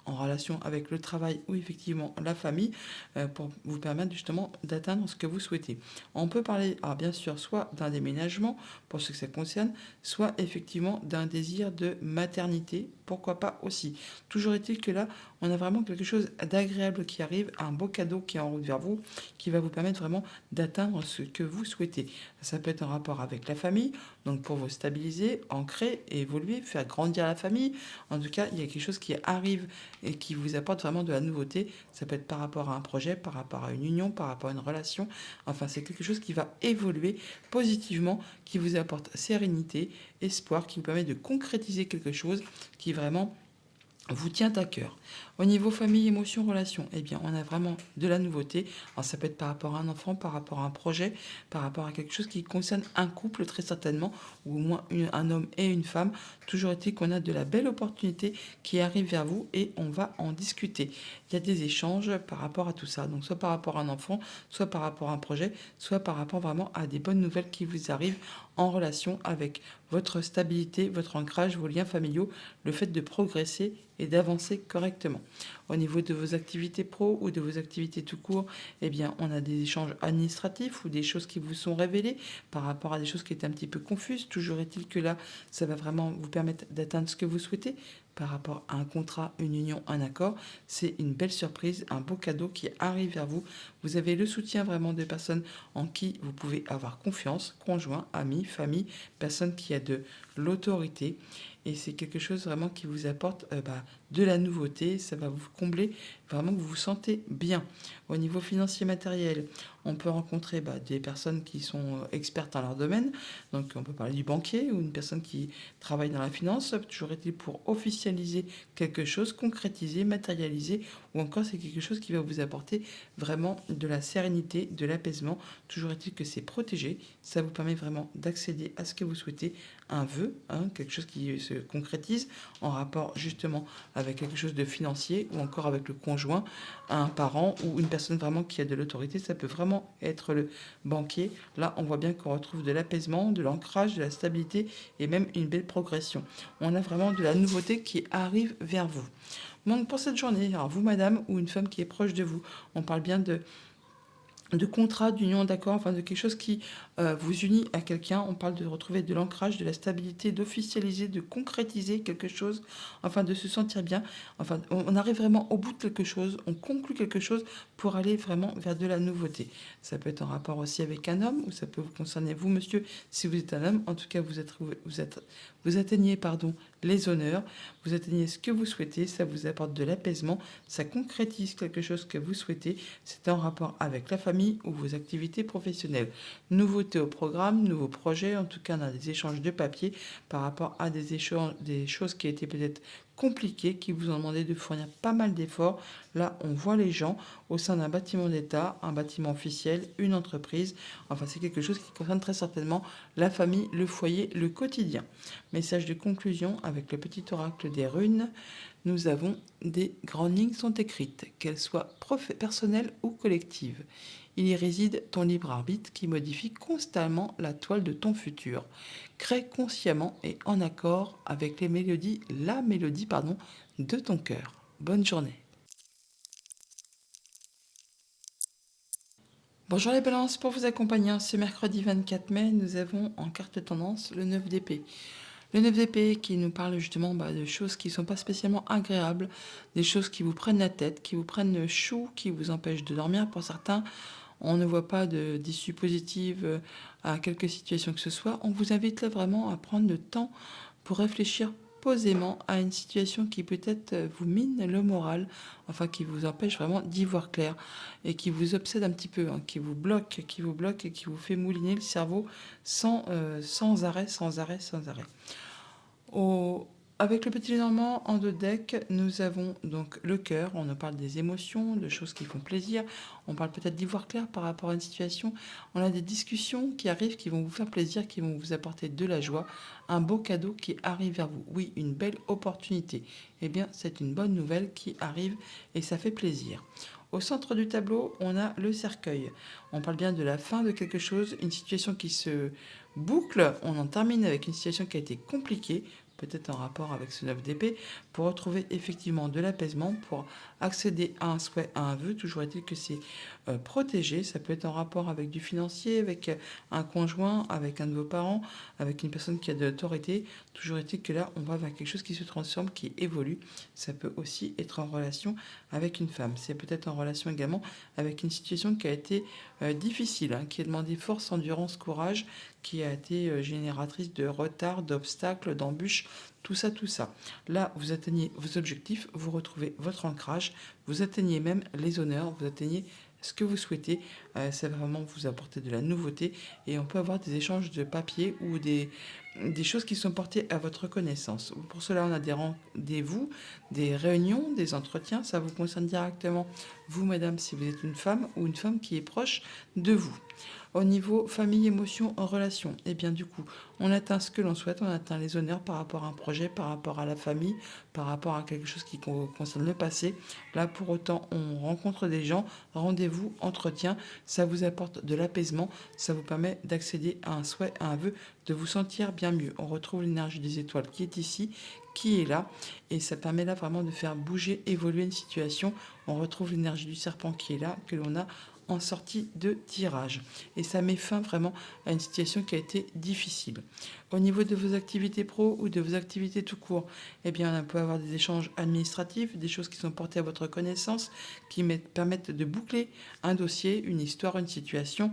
en relation avec le travail ou effectivement la famille pour vous permettre justement d'atteindre ce que vous souhaitez. On peut parler, alors bien sûr, soit d'un déménagement pour ce que ça concerne, soit effectivement d'un désir de maternité, pourquoi pas aussi. Toujours est-il que là, on a vraiment quelque chose d'agréable qui arrive, un beau cadeau qui est en route vers vous, qui va vous permettre vraiment d'atteindre ce que vous souhaitez. Ça peut être en rapport avec la famille, donc pour vous stabiliser, ancrer, évoluer, faire grandir la famille. En tout cas, il y a quelque chose qui arrive et qui vous apporte vraiment de la nouveauté. Ça peut être par rapport à un projet, par rapport à une union, par rapport à une relation. Enfin, c'est quelque chose qui va évoluer positivement, qui vous apporte sérénité, espoir, qui vous permet de concrétiser quelque chose qui vraiment vous tient à cœur. Au niveau famille, émotion, relation, eh bien, on a vraiment de la nouveauté. Alors, ça peut être par rapport à un enfant, par rapport à un projet, par rapport à quelque chose qui concerne un couple, très certainement, ou au moins un homme et une femme. Toujours est-il qu'on a de la belle opportunité qui arrive vers vous et on va en discuter. Il y a des échanges par rapport à tout ça. Donc, soit par rapport à un enfant, soit par rapport à un projet, soit par rapport vraiment à des bonnes nouvelles qui vous arrivent en relation avec votre stabilité, votre ancrage, vos liens familiaux, le fait de progresser et d'avancer correctement. Au niveau de vos activités pro ou de vos activités tout court, eh bien, on a des échanges administratifs ou des choses qui vous sont révélées par rapport à des choses qui étaient un petit peu confuses. Toujours est-il que là, ça va vraiment vous permettre d'atteindre ce que vous souhaitez par rapport à un contrat, une union, un accord. C'est une belle surprise, un beau cadeau qui arrive vers vous. Vous avez le soutien vraiment de personnes en qui vous pouvez avoir confiance, conjoints, amis, famille, personnes qui a de l'autorité. Et c'est quelque chose vraiment qui vous apporte de la nouveauté. Ça va vous combler, vraiment que vous vous sentez bien. Au niveau financier matériel, on peut rencontrer des personnes qui sont expertes dans leur domaine. Donc on peut parler du banquier ou une personne qui travaille dans la finance. Toujours est-il pour officialiser quelque chose, concrétiser, matérialiser, ou encore c'est quelque chose qui va vous apporter vraiment de la sérénité, de l'apaisement. Toujours est-il que c'est protégé. Ça vous permet vraiment d'accéder à ce que vous souhaitez, un vœu, quelque chose qui se concrétise en rapport justement avec quelque chose de financier ou encore avec le conjoint, un parent ou une personne vraiment qui a de l'autorité. Ça peut vraiment être le banquier. Là, on voit bien qu'on retrouve de l'apaisement, de l'ancrage, de la stabilité et même une belle progression. On a vraiment de la nouveauté qui arrive vers vous. Donc pour cette journée, alors vous madame ou une femme qui est proche de vous, on parle bien de contrat, d'union, d'accord, enfin de quelque chose qui vous unit à quelqu'un. On parle de retrouver de l'ancrage, de la stabilité, d'officialiser, de concrétiser quelque chose, enfin de se sentir bien. Enfin, on arrive vraiment au bout de quelque chose, on conclut quelque chose pour aller vraiment vers de la nouveauté. Ça peut être en rapport aussi avec un homme, ou ça peut vous concerner vous, monsieur, si vous êtes un homme. En tout cas, vous atteignez les honneurs, vous atteignez ce que vous souhaitez, ça vous apporte de l'apaisement, ça concrétise quelque chose que vous souhaitez. C'est en rapport avec la famille ou vos activités professionnelles. Nouveautés au programme, nouveaux projets, en tout cas on a des échanges de papier par rapport à des choses qui étaient peut-être compliqués qui vous ont demandé de fournir pas mal d'efforts. Là, on voit les gens au sein d'un bâtiment d'État, un bâtiment officiel, une entreprise. Enfin, c'est quelque chose qui concerne très certainement la famille, le foyer, le quotidien. Message de conclusion avec le petit oracle des runes. Nous avons des grandes lignes sont écrites, qu'elles soient personnelles ou collectives. Il y réside ton libre arbitre qui modifie constamment la toile de ton futur. Crée consciemment et en accord avec la mélodie de ton cœur. Bonne journée. Bonjour les balances, pour vous accompagner ce mercredi 24 mai, nous avons en carte tendance le 9 d'épée. Le 9 d'épée qui nous parle justement de choses qui ne sont pas spécialement agréables, des choses qui vous prennent la tête, qui vous prennent le chou, qui vous empêchent de dormir pour certains. On ne voit pas d'issue positive à quelque situation que ce soit. On vous invite là vraiment à prendre le temps pour réfléchir posément à une situation qui peut-être vous mine le moral, enfin qui vous empêche vraiment d'y voir clair et qui vous obsède un petit peu, qui vous bloque et qui vous fait mouliner le cerveau sans arrêt, sans arrêt, sans arrêt. Avec le petit Lénormand en 2 decks, nous avons donc le cœur. On nous parle des émotions, de choses qui font plaisir. On parle peut-être d'y voir clair par rapport à une situation. On a des discussions qui arrivent, qui vont vous faire plaisir, qui vont vous apporter de la joie. Un beau cadeau qui arrive vers vous. Oui, une belle opportunité. Eh bien, c'est une bonne nouvelle qui arrive et ça fait plaisir. Au centre du tableau, on a le cercueil. On parle bien de la fin de quelque chose, une situation qui se boucle. On en termine avec une situation qui a été compliquée, peut-être en rapport avec ce 9 d'épée, pour retrouver effectivement de l'apaisement, pour accéder à un souhait, à un vœu. Toujours est-il que c'est protégé. Ça peut être en rapport avec du financier, avec un conjoint, avec un de vos parents, avec une personne qui a de l'autorité. Toujours est-il que là, on va vers quelque chose qui se transforme, qui évolue. Ça peut aussi être en relation avec une femme. C'est peut-être en relation également avec une situation qui a été difficile, qui a demandé force, endurance, courage, qui a été génératrice de retard, d'obstacles, d'embûches, tout ça, tout ça. Là, vous atteignez vos objectifs, vous retrouvez votre ancrage, vous atteignez même les honneurs, vous atteignez ce que vous souhaitez. Ça va vraiment vous apporter de la nouveauté et on peut avoir des échanges de papier ou des choses qui sont portées à votre connaissance. Pour cela, on a des rendez-vous, des réunions, des entretiens. Ça vous concerne directement, vous, madame, si vous êtes une femme ou une femme qui est proche de vous. Au niveau famille, émotion, relation, et bien du coup, on atteint ce que l'on souhaite, on atteint les honneurs par rapport à un projet, par rapport à la famille, par rapport à quelque chose qui concerne le passé. Là, pour autant, on rencontre des gens, rendez-vous, entretien, ça vous apporte de l'apaisement, ça vous permet d'accéder à un souhait, à un vœu, de vous sentir bien mieux. On retrouve l'énergie des étoiles qui est ici, qui est là, et ça permet là vraiment de faire bouger, évoluer une situation. On retrouve l'énergie du serpent qui est là, que l'on a en sortie de tirage. Et ça met fin vraiment à une situation qui a été difficile. Au niveau de vos activités pro ou de vos activités tout court, eh bien, on peut avoir des échanges administratifs, des choses qui sont portées à votre connaissance, qui permettent de boucler un dossier, une histoire, une situation.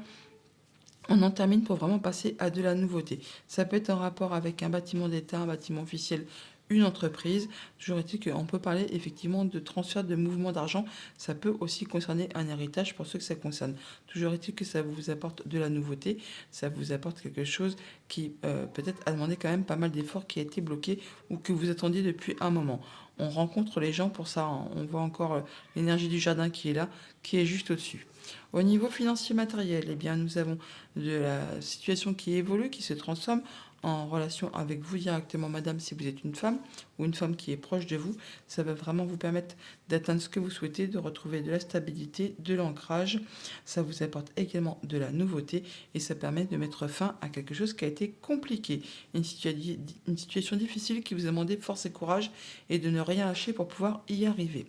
On en termine pour vraiment passer à de la nouveauté. Ça peut être en rapport avec un bâtiment d'État, un bâtiment officiel, une entreprise. Toujours est-il qu'on peut parler effectivement de transfert de mouvement d'argent. Ça peut aussi concerner un héritage pour ceux que ça concerne. Toujours est-il que ça vous apporte de la nouveauté. Ça vous apporte quelque chose qui peut-être a demandé quand même pas mal d'efforts, qui a été bloqué ou que vous attendiez depuis un moment. On rencontre les gens pour ça. On voit encore l'énergie du jardin qui est là, qui est juste au-dessus. Au niveau financier matériel, eh bien, nous avons de la situation qui évolue, qui se transforme en relation avec vous directement, madame, si vous êtes une femme ou une femme qui est proche de vous. Ça va vraiment vous permettre d'atteindre ce que vous souhaitez, de retrouver de la stabilité, de l'ancrage. Ça vous apporte également de la nouveauté et ça permet de mettre fin à quelque chose qui a été compliqué. Une situation difficile qui vous a demandé force et courage et de ne rien lâcher pour pouvoir y arriver.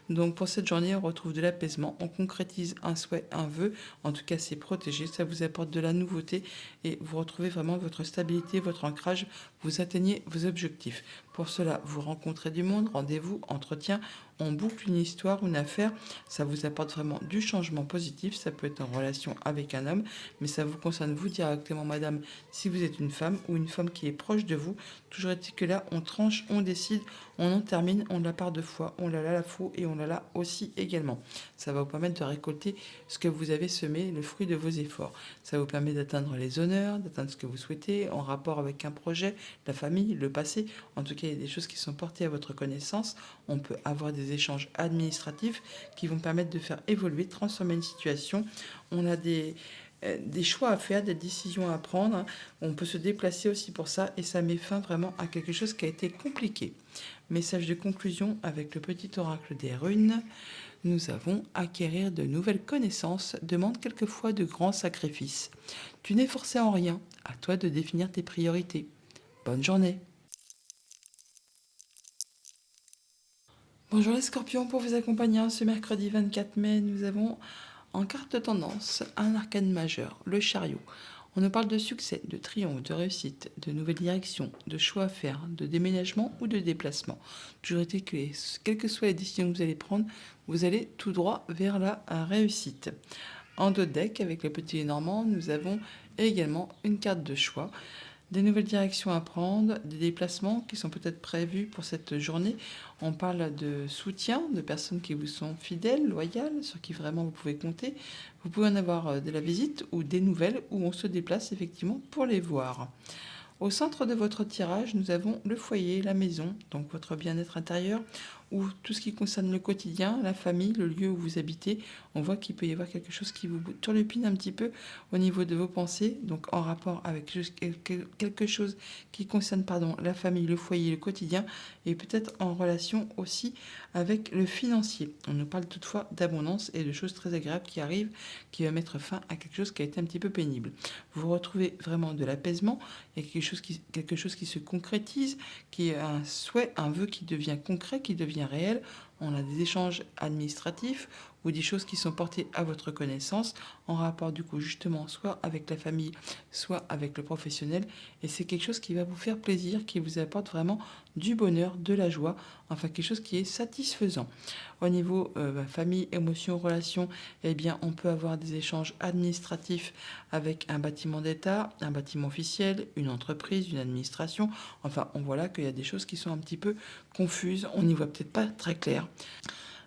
Donc pour cette journée, on retrouve de l'apaisement, on concrétise un souhait, un vœu, en tout cas c'est protégé, ça vous apporte de la nouveauté et vous retrouvez vraiment votre stabilité, votre ancrage, vous atteignez vos objectifs. Pour cela, vous rencontrez du monde, rendez-vous, entretien, on boucle une histoire, une affaire, ça vous apporte vraiment du changement positif. Ça peut être en relation avec un homme, mais ça vous concerne vous directement, madame, si vous êtes une femme ou une femme qui est proche de vous. Toujours est-il que là, on tranche, on décide, on en termine, on la part deux fois, on la faux et on la aussi également. Ça va vous permettre de récolter ce que vous avez semé, le fruit de vos efforts. Ça vous permet d'atteindre les honneurs, d'atteindre ce que vous souhaitez en rapport avec un projet, la famille, le passé. En tout cas, il y a des choses qui sont portées à votre connaissance. On peut avoir des échanges administratifs qui vont permettre de faire évoluer, transformer une situation. On a des choix à faire, des décisions à prendre. On peut se déplacer aussi pour ça et ça met fin vraiment à quelque chose qui a été compliqué. Message de conclusion avec le petit oracle des runes. Nous avons acquérir de nouvelles connaissances demande quelquefois de grands sacrifices. Tu n'es forcé en rien, à toi de définir tes priorités. Bonne journée. Bonjour les scorpions, pour vous accompagner ce mercredi 24 mai, nous avons en carte de tendance un arcane majeur, le chariot. On nous parle de succès, de triomphe, de réussite, de nouvelles directions, de choix à faire, de déménagement ou de déplacement. Toujours est-il que, quelles que soient les décisions que vous allez prendre, vous allez tout droit vers la réussite. En dos de deck, avec le petit Normand, nous avons également une carte de choix, des nouvelles directions à prendre, des déplacements qui sont peut-être prévus pour cette journée. On parle de soutien, de personnes qui vous sont fidèles, loyales, sur qui vraiment vous pouvez compter. Vous pouvez en avoir de la visite ou des nouvelles où on se déplace effectivement pour les voir. Au centre de votre tirage, nous avons le foyer, la maison, donc votre bien-être intérieur, ou tout ce qui concerne le quotidien, la famille, le lieu où vous habitez. On voit qu'il peut y avoir quelque chose qui vous turlupine un petit peu au niveau de vos pensées, donc en rapport avec quelque chose qui concerne la famille, le foyer, le quotidien, et peut-être en relation aussi avec le financier. On nous parle toutefois d'abondance et de choses très agréables qui arrivent, qui va mettre fin à quelque chose qui a été un petit peu pénible. Vous retrouvez vraiment de l'apaisement, il y a quelque chose qui se concrétise, qui est un souhait, un vœu qui devient concret, qui devient réel. On a des échanges administratifs ou des choses qui sont portées à votre connaissance en rapport du coup justement soit avec la famille, soit avec le professionnel. Et c'est quelque chose qui va vous faire plaisir, qui vous apporte vraiment du bonheur, de la joie, enfin quelque chose qui est satisfaisant. Au niveau famille, émotions, relations, eh bien on peut avoir des échanges administratifs avec un bâtiment d'État, un bâtiment officiel, une entreprise, une administration. Enfin, on voit là qu'il y a des choses qui sont un petit peu confuses, on n'y voit peut-être pas très clair.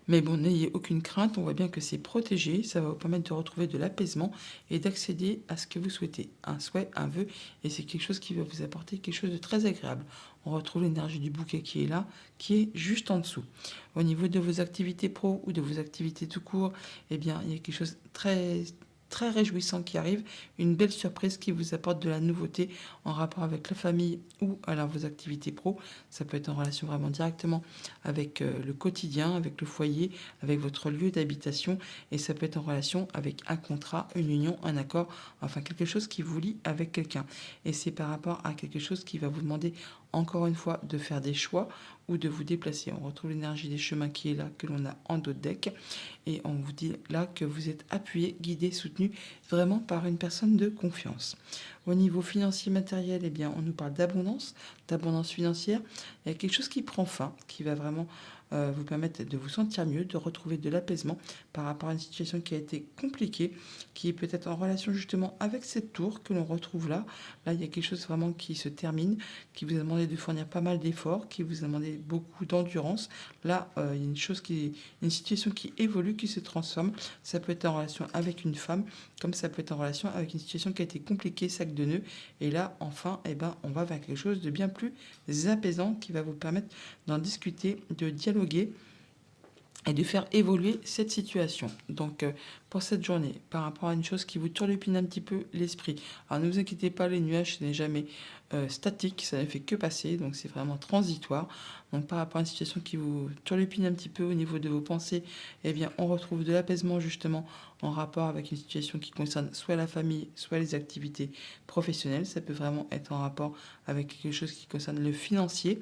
Mais bon, n'ayez aucune crainte, on voit bien que c'est protégé, ça va vous permettre de retrouver de l'apaisement et d'accéder à ce que vous souhaitez, un souhait, un vœu, et c'est quelque chose qui va vous apporter quelque chose de très agréable. On retrouve l'énergie du bouquet qui est là, qui est juste en dessous. Au niveau de vos activités pro ou de vos activités tout court, eh bien, il y a quelque chose de très réjouissant qui arrive, une belle surprise qui vous apporte de la nouveauté en rapport avec la famille ou alors vos activités pro. Ça peut être en relation vraiment directement avec le quotidien, avec le foyer, avec votre lieu d'habitation, et ça peut être en relation avec un contrat, une union, un accord, enfin quelque chose qui vous lie avec quelqu'un. Et c'est par rapport à quelque chose qui va vous demander encore une fois de faire des choix ou de vous déplacer. On retrouve l'énergie des chemins qui est là, que l'on a en dos de deck. Et on vous dit là que vous êtes appuyé, guidé, soutenu vraiment par une personne de confiance. Au niveau financier matériel, eh bien, on nous parle d'abondance financière. Il y a quelque chose qui prend fin, qui va vraiment vous permettre de vous sentir mieux, de retrouver de l'apaisement par rapport à une situation qui a été compliquée, qui est peut-être en relation justement avec cette tour que l'on retrouve là. Là, il y a quelque chose vraiment qui se termine, qui vous a demandé de fournir pas mal d'efforts, qui vous a demandé beaucoup d'endurance. Là, il y a une situation qui évolue, qui se transforme. Ça peut être en relation avec une femme, comme ça peut être en relation avec une situation qui a été compliquée, sac de nœuds. Et là, enfin, eh ben, on va vers quelque chose de bien plus apaisant qui va vous permettre d'en discuter, de dialoguer et de faire évoluer cette situation. Donc, pour cette journée, par rapport à une chose qui vous turlupine un petit peu l'esprit, alors ne vous inquiétez pas, les nuages, ce n'est jamais statique, ça ne fait que passer, donc c'est vraiment transitoire. Donc, par rapport à une situation qui vous turlupine un petit peu au niveau de vos pensées, eh bien, on retrouve de l'apaisement justement en rapport avec une situation qui concerne soit la famille, soit les activités professionnelles. Ça peut vraiment être en rapport avec quelque chose qui concerne le financier,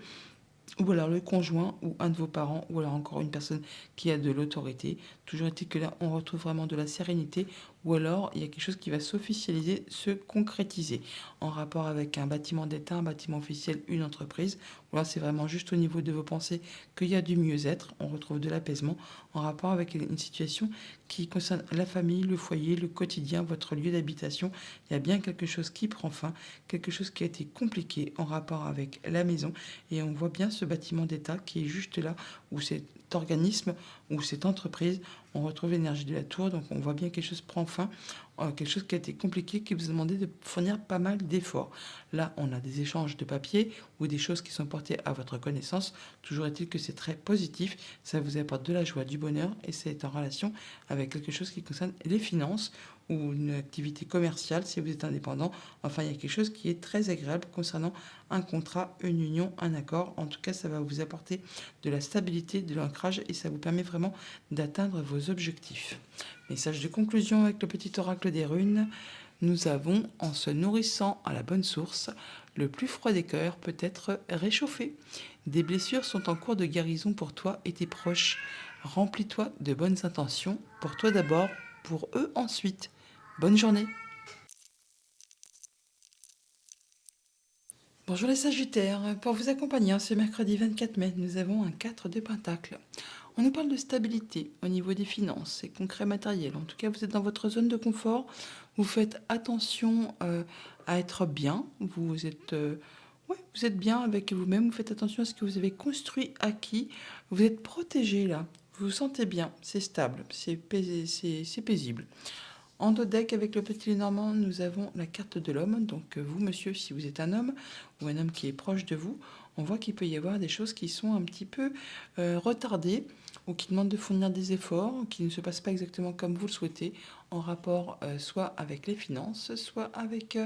ou alors le conjoint ou un de vos parents, ou alors encore une personne qui a de l'autorité. Toujours est-il que là, on retrouve vraiment de la sérénité ou alors il y a quelque chose qui va s'officialiser, se concrétiser en rapport avec un bâtiment d'État, un bâtiment officiel, une entreprise. Ou là, c'est vraiment juste au niveau de vos pensées qu'il y a du mieux-être, on retrouve de l'apaisement en rapport avec une situation qui concerne la famille, le foyer, le quotidien, votre lieu d'habitation. Il y a bien quelque chose qui prend fin, quelque chose qui a été compliqué en rapport avec la maison. Et on voit bien ce bâtiment d'État qui est juste là, où cet organisme, ou cette entreprise, on retrouve l'énergie de la tour. Donc on voit bien quelque chose prend fin, quelque chose qui a été compliqué, qui vous a demandé de fournir pas mal d'efforts. Là, on a des échanges de papier ou des choses qui sont portées à votre connaissance. Toujours est-il que c'est très positif, ça vous apporte de la joie, du bonheur, et c'est en relation avec quelque chose qui concerne les finances ou une activité commerciale si vous êtes indépendant. Enfin, il y a quelque chose qui est très agréable concernant un contrat, une union, un accord. En tout cas, ça va vous apporter de la stabilité, de l'ancrage, et ça vous permet vraiment d'atteindre vos objectifs. Message de conclusion avec le petit oracle des runes. Nous avons, en se nourrissant à la bonne source, le plus froid des cœurs peut être réchauffé. Des blessures sont en cours de guérison pour toi et tes proches. Remplis-toi de bonnes intentions, pour toi d'abord, pour eux ensuite. Bonne journée. Bonjour les Sagittaires, pour vous accompagner ce mercredi 24 mai, nous avons un 4 de Pentacle. On nous parle de stabilité au niveau des finances, c'est concret matériel. En tout cas, vous êtes dans votre zone de confort, vous faites attention à être bien, vous êtes bien avec vous-même, vous faites attention à ce que vous avez construit, acquis, vous êtes protégé là, vous vous sentez bien, c'est stable, c'est paisible. En dos deck, avec le petit Lénormand, nous avons la carte de l'homme. Donc vous, monsieur, si vous êtes un homme ou un homme qui est proche de vous, on voit qu'il peut y avoir des choses qui sont un petit peu retardées ou qui demandent de fournir des efforts, qui ne se passent pas exactement comme vous le souhaitez, en rapport soit avec les finances, soit avec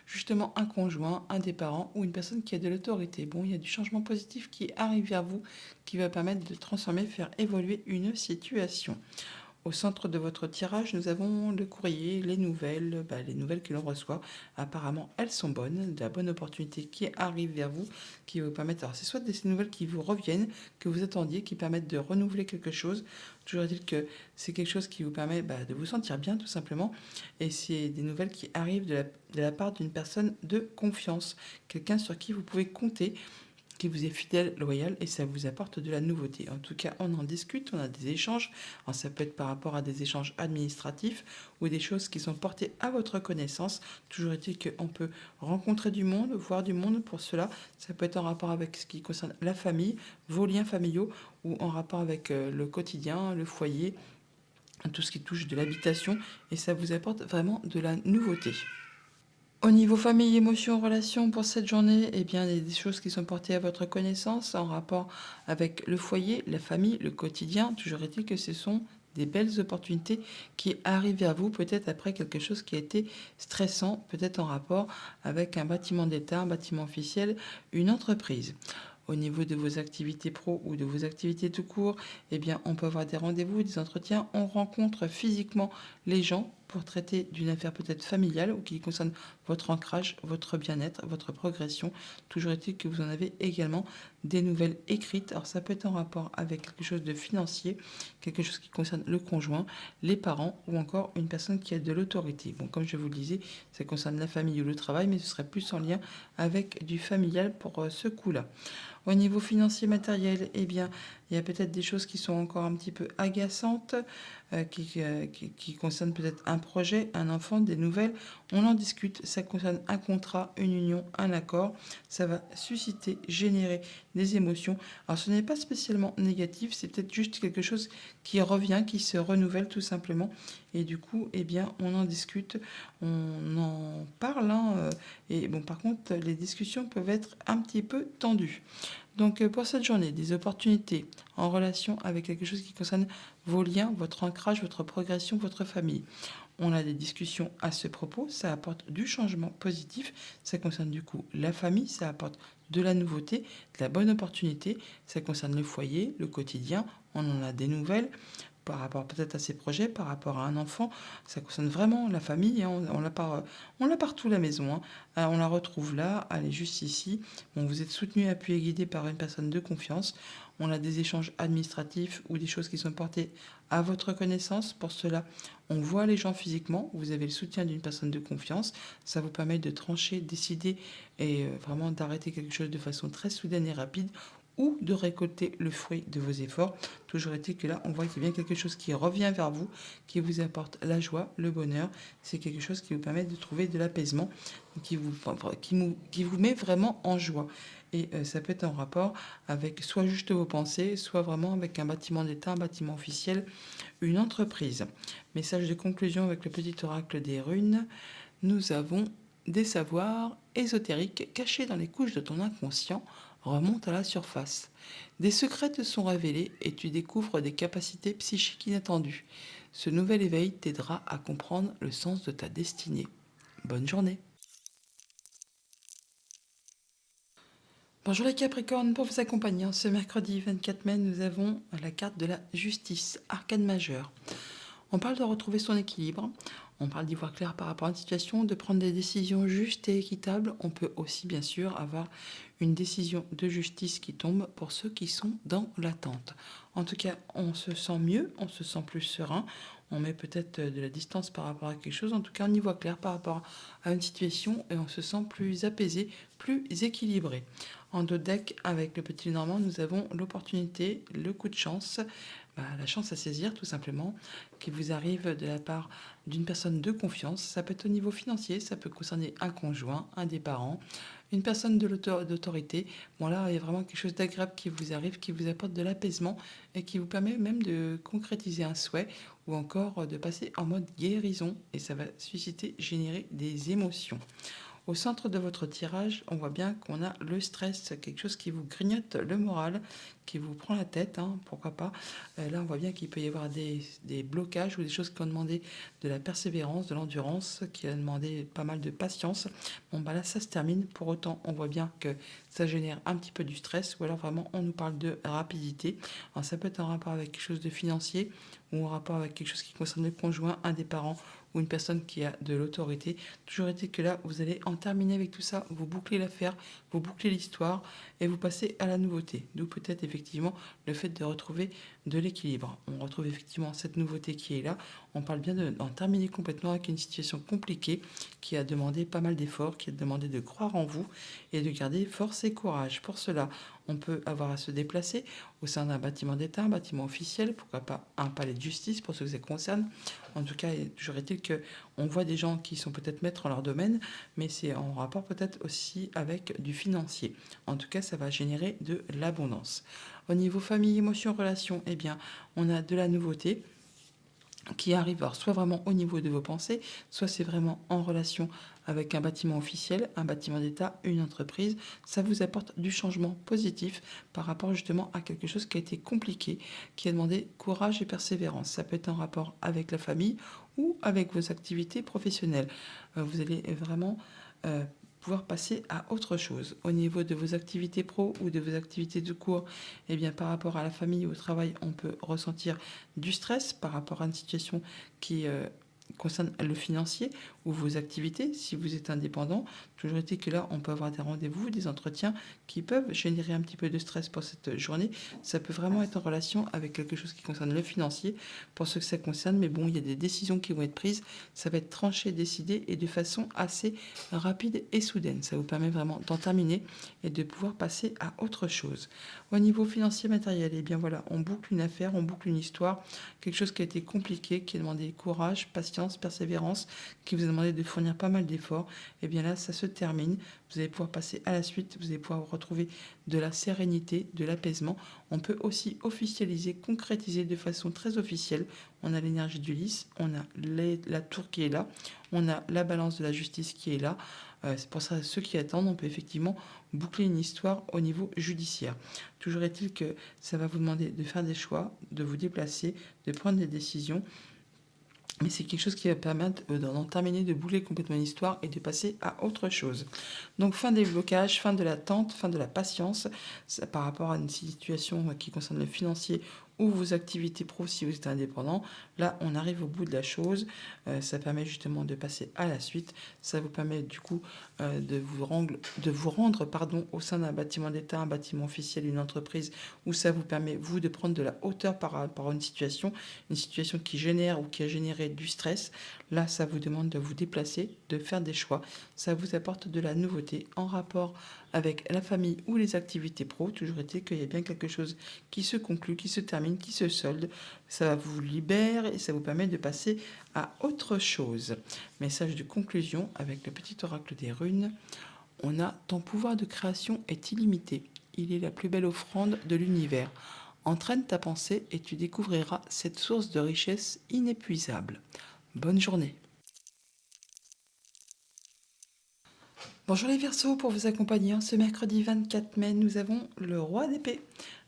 justement un conjoint, un des parents ou une personne qui a de l'autorité. Bon, il y a du changement positif qui arrive vers vous, qui va permettre de transformer, faire évoluer une situation. Au centre de votre tirage, nous avons le courrier, les nouvelles que l'on reçoit. Apparemment, elles sont bonnes, de la bonne opportunité qui arrive vers vous, qui va vous permettre. Alors, c'est soit des nouvelles qui vous reviennent, que vous attendiez, qui permettent de renouveler quelque chose. Toujours est-il que c'est quelque chose qui vous permet de vous sentir bien, tout simplement. Et c'est des nouvelles qui arrivent de la part d'une personne de confiance, quelqu'un sur qui vous pouvez compter, qui vous est fidèle, loyal, et ça vous apporte de la nouveauté. En tout cas, on en discute, on a des échanges. Alors, ça peut être par rapport à des échanges administratifs ou des choses qui sont portées à votre connaissance. Toujours est-il qu'on peut rencontrer du monde, voir du monde pour cela. Ça peut être en rapport avec ce qui concerne la famille, vos liens familiaux, ou en rapport avec le quotidien, le foyer, tout ce qui touche de l'habitation, et ça vous apporte vraiment de la nouveauté. Au niveau famille, émotions, relations, pour cette journée, eh bien, il y a des choses qui sont portées à votre connaissance en rapport avec le foyer, la famille, le quotidien. Toujours est-il que ce sont des belles opportunités qui arrivent vers vous, peut-être après quelque chose qui a été stressant, peut-être en rapport avec un bâtiment d'État, un bâtiment officiel, une entreprise. Au niveau de vos activités pro ou de vos activités tout court, eh bien, on peut avoir des rendez-vous, des entretiens. On rencontre physiquement les gens pour traiter d'une affaire peut-être familiale ou qui concerne votre ancrage, votre bien-être, votre progression. Toujours est-il que vous en avez également des nouvelles écrites. Alors, ça peut être en rapport avec quelque chose de financier, quelque chose qui concerne le conjoint, les parents ou encore une personne qui a de l'autorité. Bon, comme je vous le disais, ça concerne la famille ou le travail, mais ce serait plus en lien avec du familial pour ce coup-là. Au niveau financier matériel, eh bien, il y a peut-être des choses qui sont encore un petit peu agaçantes, qui concernent peut-être un projet, un enfant, des nouvelles. On en discute, ça concerne un contrat, une union, un accord. Ça va susciter, générer des émotions. Alors, ce n'est pas spécialement négatif, c'est peut-être juste quelque chose qui revient, qui se renouvelle tout simplement. Et du coup, eh bien, on en discute, on en parle, hein, et bon, par contre, les discussions peuvent être un petit peu tendues. Donc pour cette journée, des opportunités en relation avec quelque chose qui concerne vos liens, votre ancrage, votre progression, votre famille. On a des discussions à ce propos, ça apporte du changement positif, ça concerne du coup la famille, ça apporte de la nouveauté, de la bonne opportunité, ça concerne le foyer, le quotidien, on en a des nouvelles par rapport peut-être à ses projets, par rapport à un enfant. Ça concerne vraiment la famille, hein. On l'a partout, la maison, hein. On la retrouve là, elle est juste ici. Bon, vous êtes soutenu, appuyé, guidé par une personne de confiance. On a des échanges administratifs ou des choses qui sont portées à votre connaissance. Pour cela, on voit les gens physiquement. Vous avez le soutien d'une personne de confiance. Ça vous permet de trancher, décider et vraiment d'arrêter quelque chose de façon très soudaine et rapide ou de récolter le fruit de vos efforts. Toujours est-il que là, on voit qu'il y a bien quelque chose qui revient vers vous, qui vous apporte la joie, le bonheur. C'est quelque chose qui vous permet de trouver de l'apaisement, qui vous met vraiment en joie. Et ça peut être en rapport avec soit juste vos pensées, soit vraiment avec un bâtiment d'État, un bâtiment officiel, une entreprise. Message de conclusion avec le petit oracle des runes. Nous avons des savoirs ésotériques cachés dans les couches de ton inconscient remontent à la surface. Des secrets te sont révélés et tu découvres des capacités psychiques inattendues. Ce nouvel éveil t'aidera à comprendre le sens de ta destinée. Bonne journée. Bonjour les Capricornes, pour vous accompagner, ce mercredi 24 mai, nous avons la carte de la justice, arcane majeure. On parle de retrouver son équilibre, on parle d'y voir clair par rapport à une situation, de prendre des décisions justes et équitables. On peut aussi bien sûr avoir une décision de justice qui tombe pour ceux qui sont dans l'attente. En tout cas, on se sent mieux, on se sent plus serein, on met peut-être de la distance par rapport à quelque chose. En tout cas, on y voit clair par rapport à une situation et on se sent plus apaisé, plus équilibré. En dos de deck, avec le petit Normand, nous avons l'opportunité, le coup de chance, la chance à saisir tout simplement, qui vous arrive de la part d'une personne de confiance. Ça peut être au niveau financier, ça peut concerner un conjoint, un des parents, une personne d'autorité. Bon là, il y a vraiment quelque chose d'agréable qui vous arrive, qui vous apporte de l'apaisement et qui vous permet même de concrétiser un souhait ou encore de passer en mode guérison et ça va susciter, générer des émotions. Au centre de votre tirage, on voit bien qu'on a le stress, quelque chose qui vous grignote le moral, qui vous prend la tête, pourquoi pas. Là, on voit bien qu'il peut y avoir des blocages ou des choses qui ont demandé de la persévérance, de l'endurance, qui a demandé pas mal de patience. Bon, là, ça se termine. Pour autant, on voit bien que ça génère un petit peu du stress ou alors vraiment, on nous parle de rapidité. Alors, ça peut être en rapport avec quelque chose de financier ou en rapport avec quelque chose qui concerne le conjoint, un des parents ou une personne qui a de l'autorité. Toujours été que là, vous allez en terminer avec tout ça, vous bouclez l'affaire, vous bouclez l'histoire et vous passez à la nouveauté. D'où peut-être effectivement le fait de retrouver de l'équilibre. On retrouve effectivement cette nouveauté qui est là. On parle bien d'en terminer complètement avec une situation compliquée qui a demandé pas mal d'efforts, qui a demandé de croire en vous et de garder force et courage. Pour cela, on peut avoir à se déplacer au sein d'un bâtiment d'État, un bâtiment officiel, pourquoi pas un palais de justice pour ceux que ça concerne. En tout cas, toujours est-il qu'on voit des gens qui sont peut-être maîtres en leur domaine, mais c'est en rapport peut-être aussi avec du financier. En tout cas, ça va générer de l'abondance. Au niveau famille, émotions, relations, eh bien, on a de la nouveauté qui arrive alors soit vraiment au niveau de vos pensées, soit c'est vraiment en relation avec un bâtiment officiel, un bâtiment d'État, une entreprise. Ça vous apporte du changement positif par rapport justement à quelque chose qui a été compliqué, qui a demandé courage et persévérance. Ça peut être en rapport avec la famille ou avec vos activités professionnelles. Vous allez vraiment pouvoir passer à autre chose. Au niveau de vos activités pro ou de vos activités de cours, eh bien, par rapport à la famille ou au travail, on peut ressentir du stress par rapport à une situation qui concerne le financier ou vos activités. Si vous êtes indépendant, toujours été que là, on peut avoir des rendez-vous, des entretiens qui peuvent générer un petit peu de stress pour cette journée. Ça peut vraiment être en relation avec quelque chose qui concerne le financier pour ceux que ça concerne. Mais bon, il y a des décisions qui vont être prises. Ça va être tranché, décidé et de façon assez rapide et soudaine. Ça vous permet vraiment d'en terminer et de pouvoir passer à autre chose. Au niveau financier matériel, eh bien voilà, on boucle une affaire, on boucle une histoire, quelque chose qui a été compliqué, qui a demandé courage, patience, persévérance, qui vous a demandé de fournir pas mal d'efforts. Et bien là, ça se termine. Vous allez pouvoir passer à la suite, vous allez pouvoir retrouver de la sérénité, de l'apaisement. On peut aussi officialiser, concrétiser de façon très officielle. On a l'énergie du lys, on a la tour qui est là, on a la balance de la justice qui est là. C'est pour ça, ceux qui attendent, on peut effectivement boucler une histoire au niveau judiciaire. Toujours est-il que ça va vous demander de faire des choix, de vous déplacer, de prendre des décisions. Mais c'est quelque chose qui va permettre d'en terminer, de boucler complètement l'histoire et de passer à autre chose. Donc fin des blocages, fin de l'attente, fin de la patience par rapport à une situation qui concerne le financier ou vos activités pro si vous êtes indépendant. Là, on arrive au bout de la chose. Ça permet justement de passer à la suite. Ça vous permet du coup de vous rendre au sein d'un bâtiment d'État, un bâtiment officiel, une entreprise, où ça vous permet, vous, de prendre de la hauteur par rapport à une situation qui génère ou qui a généré du stress. Là, ça vous demande de vous déplacer, de faire des choix. Ça vous apporte de la nouveauté en rapport avec la famille ou les activités pro. Toujours est-il qu'il y a bien quelque chose qui se conclut, qui se termine, qui se solde. Ça vous libère et ça vous permet de passer à autre chose. Message de conclusion avec le petit oracle des runes. On a: ton pouvoir de création est illimité. Il est la plus belle offrande de l'univers. Entraîne ta pensée et tu découvriras cette source de richesse inépuisable. Bonne journée. Bonjour les Verseaux, pour vous accompagner ce mercredi 24 mai, nous avons le roi d'épée.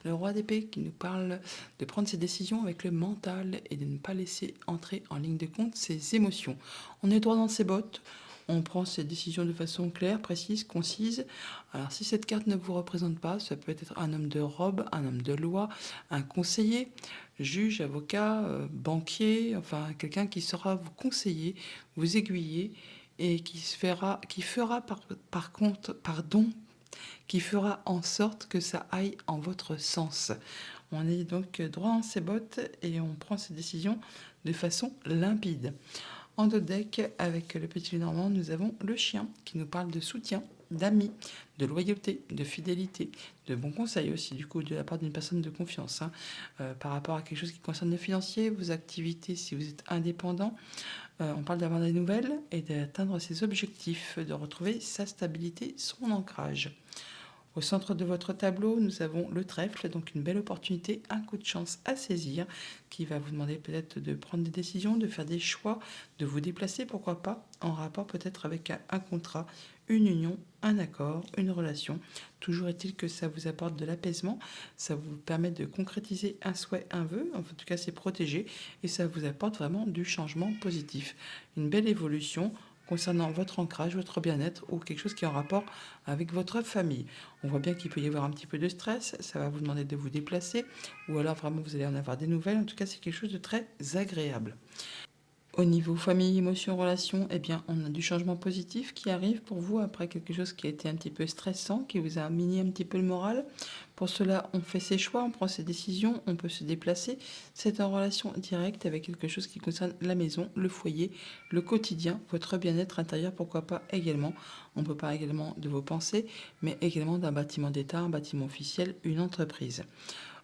Le roi d'épée qui nous parle de prendre ses décisions avec le mental et de ne pas laisser entrer en ligne de compte ses émotions. On est droit dans ses bottes, on prend ses décisions de façon claire, précise, concise. Alors si cette carte ne vous représente pas, ça peut être un homme de robe, un homme de loi, un conseiller, juge, avocat, banquier, enfin quelqu'un qui saura vous conseiller, vous aiguiller et qui fera qui fera en sorte que ça aille en votre sens. On est donc droit dans ses bottes et on prend ses décisions de façon limpide. En dos deck, avec le petit Lenormand, nous avons le chien qui nous parle de soutien, d'amis, de loyauté, de fidélité, de bons conseils aussi, du coup, de la part d'une personne de confiance. Par rapport à quelque chose qui concerne le financier, vos activités, si vous êtes indépendant, on parle d'avoir des nouvelles et d'atteindre ses objectifs, de retrouver sa stabilité, son ancrage. Au centre de votre tableau, nous avons le trèfle, donc une belle opportunité, un coup de chance à saisir, qui va vous demander peut-être de prendre des décisions, de faire des choix, de vous déplacer, pourquoi pas, en rapport peut-être avec un contrat, une union, un accord, une relation. Toujours est-il que ça vous apporte de l'apaisement, ça vous permet de concrétiser un souhait, un vœu, en tout cas c'est protégé, et ça vous apporte vraiment du changement positif. Une belle évolution concernant votre ancrage, votre bien-être ou quelque chose qui est en rapport avec votre famille. On voit bien qu'il peut y avoir un petit peu de stress, ça va vous demander de vous déplacer ou alors vraiment vous allez en avoir des nouvelles. En tout cas, c'est quelque chose de très agréable. Au niveau famille, émotions, relations, eh bien, on a du changement positif qui arrive pour vous après quelque chose qui a été un petit peu stressant, qui vous a miné un petit peu le moral. Pour cela, on fait ses choix, on prend ses décisions, on peut se déplacer. C'est en relation directe avec quelque chose qui concerne la maison, le foyer, le quotidien, votre bien-être intérieur, pourquoi pas également. On peut parler également de vos pensées, mais également d'un bâtiment d'État, un bâtiment officiel, une entreprise.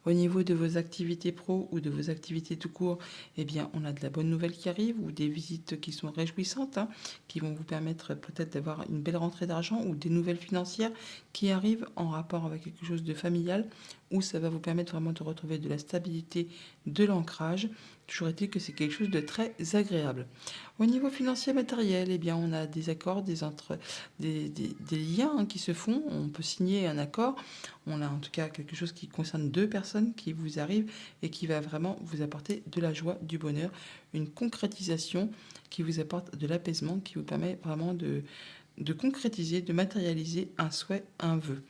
Au niveau de vos activités pro ou de vos activités tout court, eh bien, on a de la bonne nouvelle qui arrive ou des visites qui sont réjouissantes, qui vont vous permettre peut-être d'avoir une belle rentrée d'argent ou des nouvelles financières qui arrivent en rapport avec quelque chose de familial où ça va vous permettre vraiment de retrouver de la stabilité, de l'ancrage. Toujours est-il que c'est quelque chose de très agréable. Au niveau financier matériel, eh bien, on a des accords, des liens qui se font. On peut signer un accord. On a en tout cas quelque chose qui concerne deux personnes qui vous arrivent et qui va vraiment vous apporter de la joie, du bonheur, une concrétisation qui vous apporte de l'apaisement, qui vous permet vraiment de concrétiser, de matérialiser un souhait, un vœu.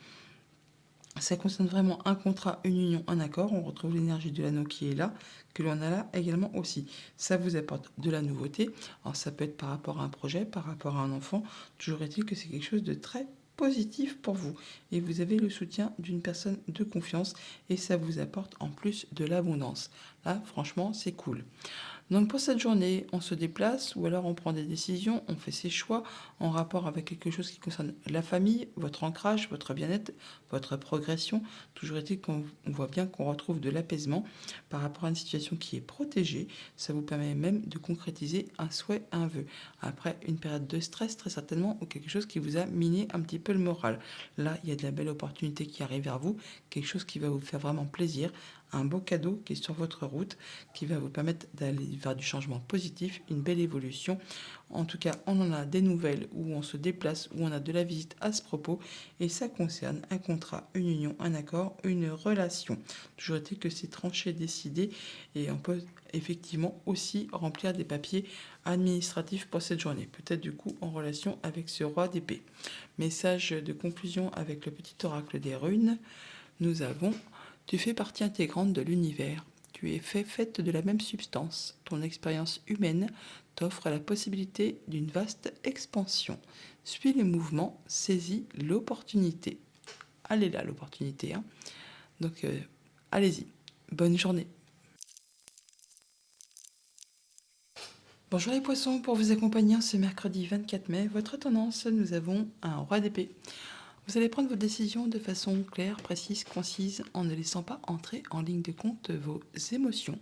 Ça concerne vraiment un contrat, une union, un accord. On retrouve l'énergie de l'anneau qui est là, que l'on a là également aussi. Ça vous apporte de la nouveauté. Alors ça peut être par rapport à un projet, par rapport à un enfant. Toujours est-il que c'est quelque chose de très positif pour vous. Et vous avez le soutien d'une personne de confiance et ça vous apporte en plus de l'abondance. Là, franchement, c'est cool. Donc pour cette journée, on se déplace ou alors on prend des décisions, on fait ses choix en rapport avec quelque chose qui concerne la famille, votre ancrage, votre bien-être, votre progression. Toujours est-il qu'on voit bien qu'on retrouve de l'apaisement par rapport à une situation qui est protégée. Ça vous permet même de concrétiser un souhait, un vœu. Après une période de stress, très certainement, ou quelque chose qui vous a miné un petit peu le moral. Là, il y a de la belle opportunité qui arrive vers vous, quelque chose qui va vous faire vraiment plaisir, un beau cadeau qui est sur votre route, qui va vous permettre d'aller vers du changement positif, une belle évolution. En tout cas, on en a des nouvelles où on se déplace, où on a de la visite à ce propos, et ça concerne un contrat, une union, un accord, une relation. Toujours est-il que c'est tranché, décidé, et on peut effectivement aussi remplir des papiers administratifs pour cette journée, peut-être du coup en relation avec ce roi d'épée. Message de conclusion avec le petit oracle des runes, nous avons: tu fais partie intégrante de l'univers. Tu es faite de la même substance. Ton expérience humaine t'offre la possibilité d'une vaste expansion. Suis les mouvements, saisis l'opportunité. Elle est là, l'opportunité, hein. Donc, allez-y. Bonne journée. Bonjour les poissons, pour vous accompagner en ce mercredi 24 mai, votre tendance, nous avons un roi d'épée. Vous allez prendre vos décisions de façon claire, précise, concise, en ne laissant pas entrer en ligne de compte vos émotions.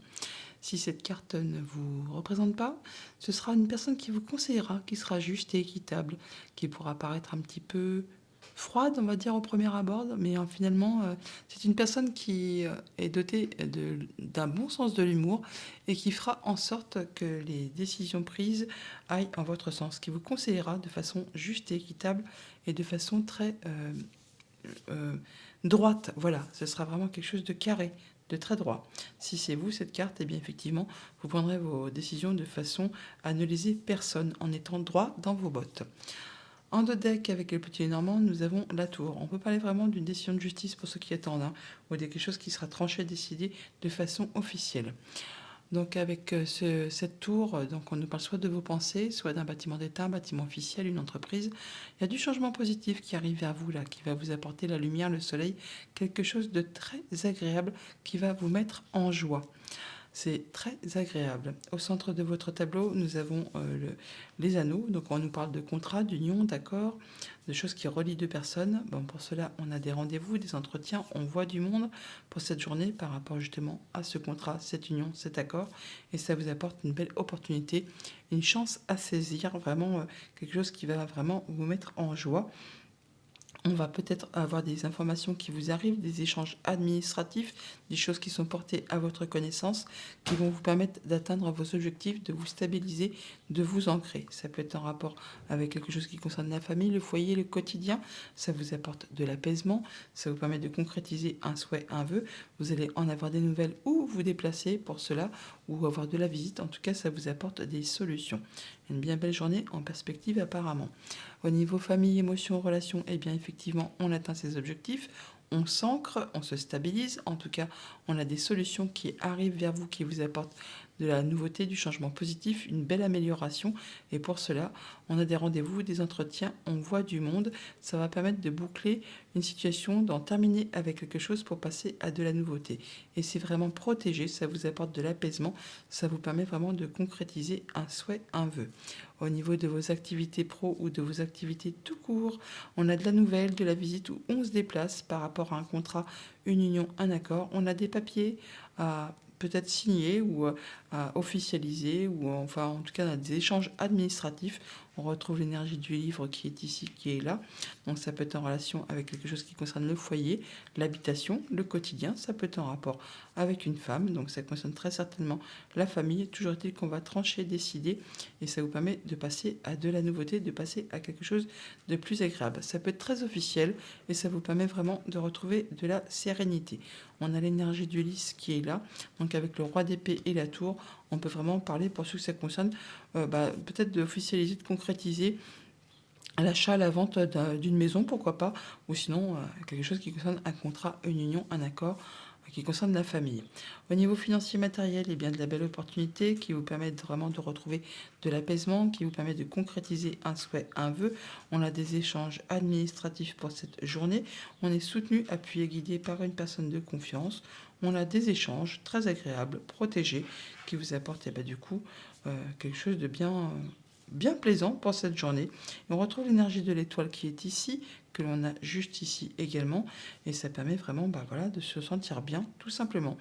Si cette carte ne vous représente pas, ce sera une personne qui vous conseillera, qui sera juste et équitable, qui pourra paraître un petit peu froide, on va dire, au premier abord, mais finalement, c'est une personne qui est dotée d'un bon sens de l'humour et qui fera en sorte que les décisions prises aillent en votre sens, qui vous conseillera de façon juste et équitable et de façon très euh, droite. Voilà, ce sera vraiment quelque chose de carré, de très droit. Si c'est vous, cette carte, eh bien effectivement, vous prendrez vos décisions de façon à ne léser personne en étant droit dans vos bottes. En deux decks, avec le petit Normand, nous avons la tour. On peut parler vraiment d'une décision de justice pour ceux qui attendent, hein, ou de quelque chose qui sera tranché, décidé de façon officielle. Donc avec cette tour, donc on nous parle soit de vos pensées, soit d'un bâtiment d'État, un bâtiment officiel, une entreprise. Il y a du changement positif qui arrive vers vous là, qui va vous apporter la lumière, le soleil, quelque chose de très agréable qui va vous mettre en joie. C'est très agréable. Au centre de votre tableau, nous avons les anneaux. Donc, on nous parle de contrat, d'union, d'accord, de choses qui relient deux personnes. Bon, pour cela, on a des rendez-vous, des entretiens, on voit du monde pour cette journée par rapport justement à ce contrat, cette union, cet accord. Et ça vous apporte une belle opportunité, une chance à saisir, vraiment quelque chose qui va vraiment vous mettre en joie. On va peut-être avoir des informations qui vous arrivent, des échanges administratifs, des choses qui sont portées à votre connaissance, qui vont vous permettre d'atteindre vos objectifs, de vous stabiliser, de vous ancrer. Ça peut être en rapport avec quelque chose qui concerne la famille, le foyer, le quotidien. Ça vous apporte de l'apaisement, ça vous permet de concrétiser un souhait, un vœu. Vous allez en avoir des nouvelles ou vous déplacer pour cela, ou avoir de la visite. En tout cas, ça vous apporte des solutions. Une bien belle journée en perspective apparemment. Au niveau famille, émotions, relations, eh bien effectivement, on atteint ses objectifs, on s'ancre, on se stabilise. En tout cas, on a des solutions qui arrivent vers vous, qui vous apportent de la nouveauté, du changement positif, une belle amélioration. Et pour cela, on a des rendez-vous, des entretiens, on voit du monde. Ça va permettre de boucler une situation, d'en terminer avec quelque chose pour passer à de la nouveauté. Et c'est vraiment protégé, ça vous apporte de l'apaisement, ça vous permet vraiment de concrétiser un souhait, un vœu. Au niveau de vos activités pro ou de vos activités tout court, on a de la nouvelle, de la visite où on se déplace par rapport à un contrat, une union, un accord. On a des papiers à peut-être signer ou à officialiser, ou enfin en tout cas on a des échanges administratifs. On retrouve l'énergie du livre qui est ici, qui est là. Donc ça peut être en relation avec quelque chose qui concerne le foyer, l'habitation, le quotidien. Ça peut être en rapport avec une femme, donc ça concerne très certainement la famille. Toujours est-il qu'on va trancher, décider, et ça vous permet de passer à de la nouveauté, de passer à quelque chose de plus agréable. Ça peut être très officiel et ça vous permet vraiment de retrouver de la sérénité. On a l'énergie du lys qui est là, donc avec le roi d'épée et la tour, on peut vraiment parler pour ceux que ça concerne, peut-être d'officialiser, de concrétiser l'achat, la vente d'une maison, pourquoi pas, ou sinon quelque chose qui concerne un contrat, une union, un accord qui concerne la famille. Au niveau financier matériel, il y a bien de la belle opportunité qui vous permet vraiment de retrouver de l'apaisement, qui vous permet de concrétiser un souhait, un vœu. On a des échanges administratifs pour cette journée. On est soutenu, appuyé, guidé par une personne de confiance. On a des échanges très agréables, protégés, qui vous apportent du coup quelque chose de bien plaisant pour cette journée. Et on retrouve l'énergie de l'étoile qui est ici, que l'on a juste ici également, et ça permet vraiment de se sentir bien, tout simplement.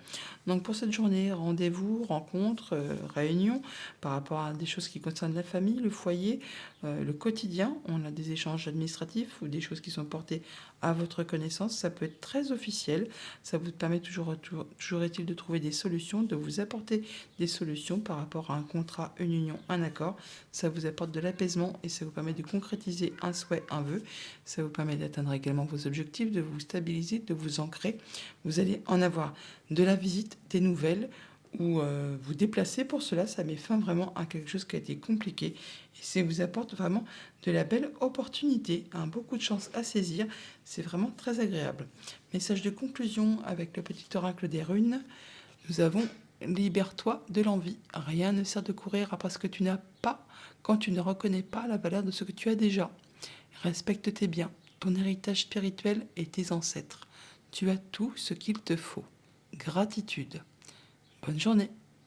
Donc pour cette journée, rendez-vous, rencontres, réunions, par rapport à des choses qui concernent la famille, le foyer, le quotidien. On a des échanges administratifs ou des choses qui sont portées à votre connaissance. Ça peut être très officiel, ça vous permet toujours est-il de trouver des solutions, de vous apporter des solutions par rapport à un contrat, une union, un accord. Ça vous apporte de l'apaisement et ça vous permet de concrétiser un souhait, un vœu. Ça vous permet d'atteindre également vos objectifs, de vous stabiliser, de vous ancrer. Vous allez en avoir de la visite, des nouvelles, ou vous déplacer pour cela. Ça met fin vraiment à quelque chose qui a été compliqué. Et ça vous apporte vraiment de la belle opportunité, beaucoup de chance à saisir. C'est vraiment très agréable. Message de conclusion avec le petit oracle des runes. Nous avons Libère-toi de l'envie. Rien ne sert de courir après ce que tu n'as pas quand tu ne reconnais pas la valeur de ce que tu as déjà. Respecte tes biens, ton héritage spirituel et tes ancêtres. Tu as tout ce qu'il te faut. Gratitude. Bonne journée.